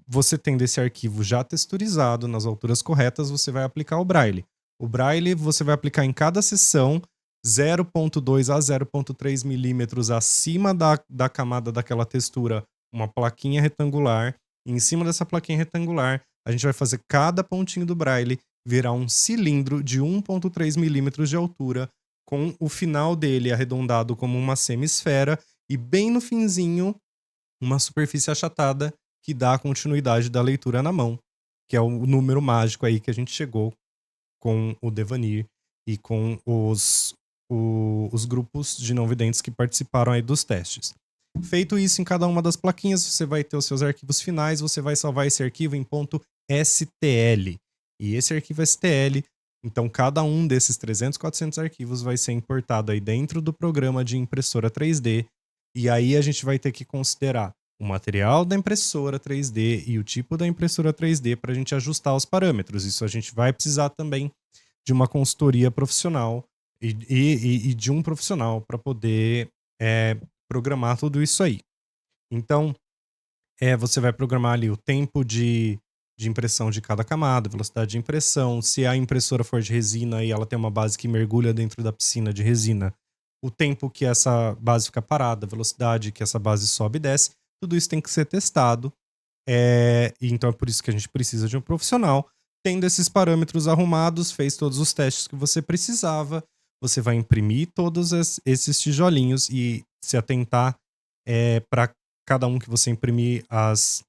você tendo esse arquivo já texturizado nas alturas corretas, você vai aplicar o Braille. O Braille você vai aplicar em cada seção 0.2 a 0.3 milímetros acima da camada daquela textura, uma plaquinha retangular. E em cima dessa plaquinha retangular, a gente vai fazer cada pontinho do Braille virar um cilindro de 1.3 milímetros de altura, com o final dele arredondado como uma semisfera, e bem no finzinho, uma superfície achatada que dá a continuidade da leitura na mão, que é o número mágico aí que a gente chegou com o Devanir e com os grupos de não videntes que participaram aí dos testes. Feito isso em cada uma das plaquinhas, você vai ter os seus arquivos finais, você vai salvar esse arquivo em .stl. E esse arquivo STL, então cada um desses 300, 400 arquivos vai ser importado aí dentro do programa de impressora 3D, e aí a gente vai ter que considerar o material da impressora 3D e o tipo da impressora 3D para a gente ajustar os parâmetros. Isso a gente vai precisar também de uma consultoria profissional e de um profissional para poder programar tudo isso aí. Então, você vai programar ali o tempo de impressão de cada camada, velocidade de impressão, se a impressora for de resina e ela tem uma base que mergulha dentro da piscina de resina, o tempo que essa base fica parada, a velocidade que essa base sobe e desce, tudo isso tem que ser testado. Então é por isso que a gente precisa de um profissional. Tendo esses parâmetros arrumados, fez todos os testes que você precisava, você vai imprimir todos esses tijolinhos e se atentar para cada um que você imprimir as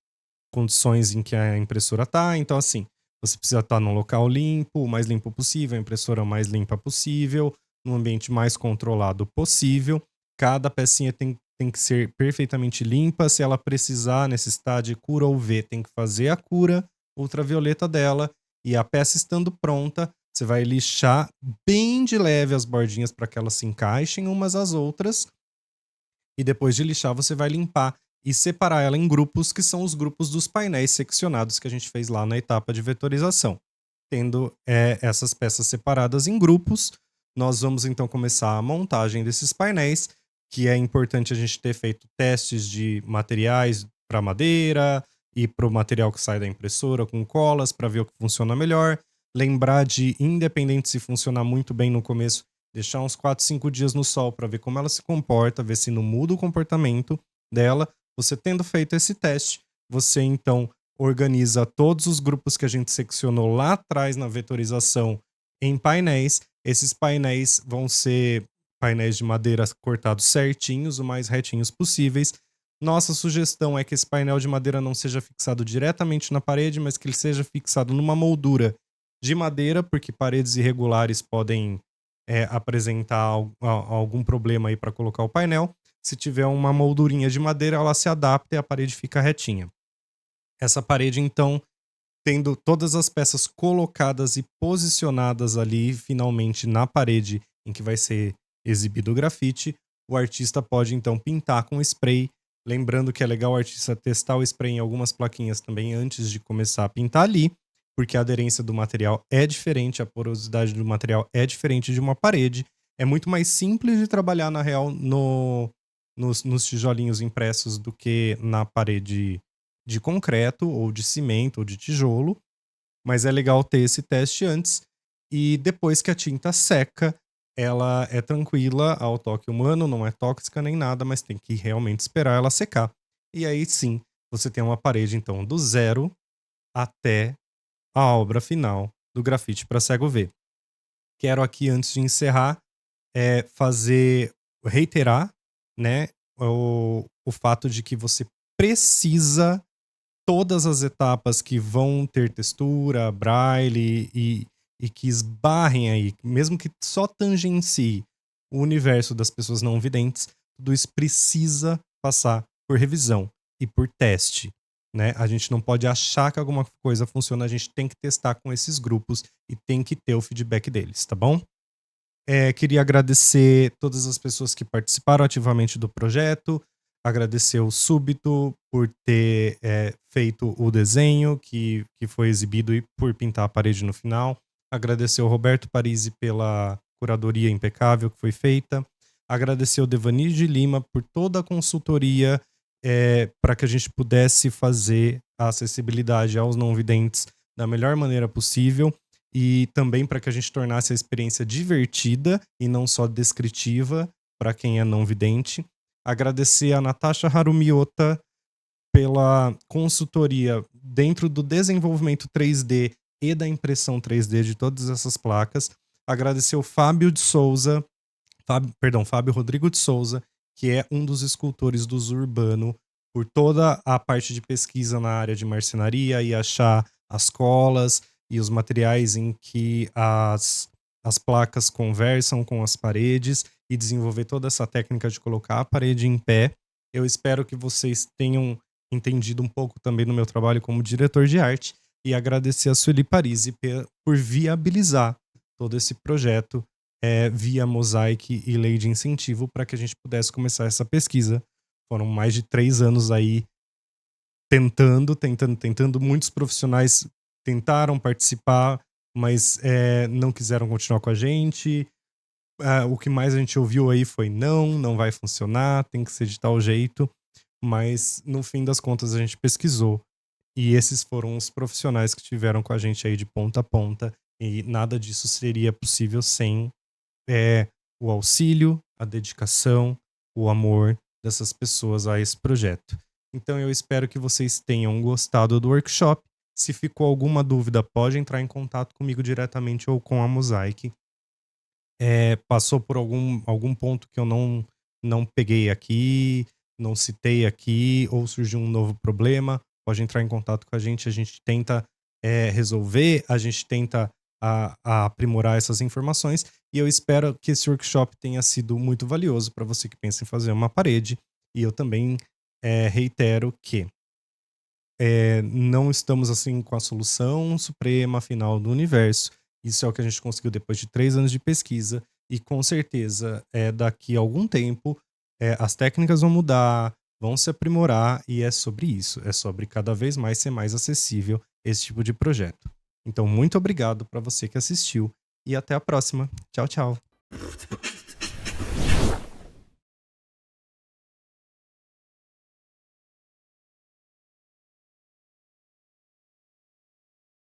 condições em que a impressora tá. Então, assim, Você precisa estar num local limpo, o mais limpo possível, a impressora mais limpa possível, num ambiente mais controlado possível. Cada pecinha tem que ser perfeitamente limpa. Se ela necessitar de cura UV, tem que fazer a cura ultravioleta dela. E a peça estando pronta, você vai lixar bem de leve as bordinhas para que elas se encaixem umas às outras. E depois de lixar, você vai limpar e separar ela em grupos, que são os grupos dos painéis seccionados que a gente fez lá na etapa de vetorização. Tendo essas peças separadas em grupos, nós vamos então começar a montagem desses painéis, que é importante a gente ter feito testes de materiais para madeira e para o material que sai da impressora com colas para ver o que funciona melhor. Lembrar de, independente se funcionar muito bem no começo, deixar uns 4, 5 dias no sol para ver como ela se comporta, ver se não muda o comportamento dela. Você tendo feito esse teste, você então organiza todos os grupos que a gente seccionou lá atrás na vetorização em painéis. Esses painéis vão ser painéis de madeira cortados certinhos, o mais retinhos possíveis. Nossa sugestão é que esse painel de madeira não seja fixado diretamente na parede, mas que ele seja fixado numa moldura de madeira, porque paredes irregulares podem apresentar algum problema aí para colocar o painel. Se tiver uma moldurinha de madeira, ela se adapta e a parede fica retinha. Essa parede, então, tendo todas as peças colocadas e posicionadas ali, finalmente, na parede em que vai ser exibido o grafite, o artista pode, então, pintar com spray. Lembrando que é legal o artista testar o spray em algumas plaquinhas também antes de começar a pintar ali, porque a aderência do material é diferente, a porosidade do material é diferente de uma parede. É muito mais simples de trabalhar, na real, nos tijolinhos impressos do que na parede de concreto, ou de cimento, ou de tijolo. Mas é legal ter esse teste antes. E depois que a tinta seca, ela é tranquila ao toque humano, não é tóxica nem nada, mas tem que realmente esperar ela secar. E aí sim, você tem uma parede, então, do zero até a obra final do grafite para cego ver. Quero aqui, antes de encerrar, reiterar, né, o fato de que você precisa todas as etapas que vão ter textura, braille e que esbarrem aí, mesmo que só tangencie o universo das pessoas não videntes, tudo isso precisa passar por revisão e por teste. Né? A gente não pode achar que alguma coisa funciona, a gente tem que testar com esses grupos e tem que ter o feedback deles, tá bom? Queria agradecer todas as pessoas que participaram ativamente do projeto, agradecer o Súbito por ter feito o desenho que foi exibido e por pintar a parede no final, agradecer ao Roberto Parisi pela curadoria impecável que foi feita, agradecer ao Devani de Lima por toda a consultoria para que a gente pudesse fazer a acessibilidade aos não videntes da melhor maneira possível e também para que a gente tornasse a experiência divertida e não só descritiva para quem é não vidente. Agradecer a Natasha Harumiota pela consultoria dentro do desenvolvimento 3D e da impressão 3D de todas essas placas. Agradecer o Fábio Rodrigo de Souza, que é um dos escultores do Zurbano, por toda a parte de pesquisa na área de marcenaria e achar as colas e os materiais em que as placas conversam com as paredes e desenvolver toda essa técnica de colocar a parede em pé. Eu espero que vocês tenham entendido um pouco também do meu trabalho como diretor de arte e agradecer a Sueli Parisi por viabilizar todo esse projeto via Mosaic e lei de incentivo para que a gente pudesse começar essa pesquisa. Foram mais de 3 anos aí tentando. Muitos profissionais tentaram participar, mas não quiseram continuar com a gente. O que mais a gente ouviu aí foi não vai funcionar, tem que ser de tal jeito. Mas no fim das contas a gente pesquisou. E esses foram os profissionais que estiveram com a gente aí de ponta a ponta. E nada disso seria possível sem o auxílio, a dedicação, o amor dessas pessoas a esse projeto. Então eu espero que vocês tenham gostado do workshop. Se ficou alguma dúvida, pode entrar em contato comigo diretamente ou com a Mosaic. Passou por algum ponto que eu não peguei aqui, não citei aqui, ou surgiu um novo problema, pode entrar em contato com a gente tenta resolver, a gente tenta a aprimorar essas informações, e eu espero que esse workshop tenha sido muito valioso para você que pensa em fazer uma parede. E eu também reitero que não estamos assim com a solução suprema final do universo. Isso é o que a gente conseguiu depois de 3 anos de pesquisa, e com certeza daqui a algum tempo as técnicas vão mudar, vão se aprimorar, e é sobre isso. É sobre cada vez mais ser mais acessível esse tipo de projeto. Então, muito obrigado para você que assistiu, e até a próxima. Tchau, tchau.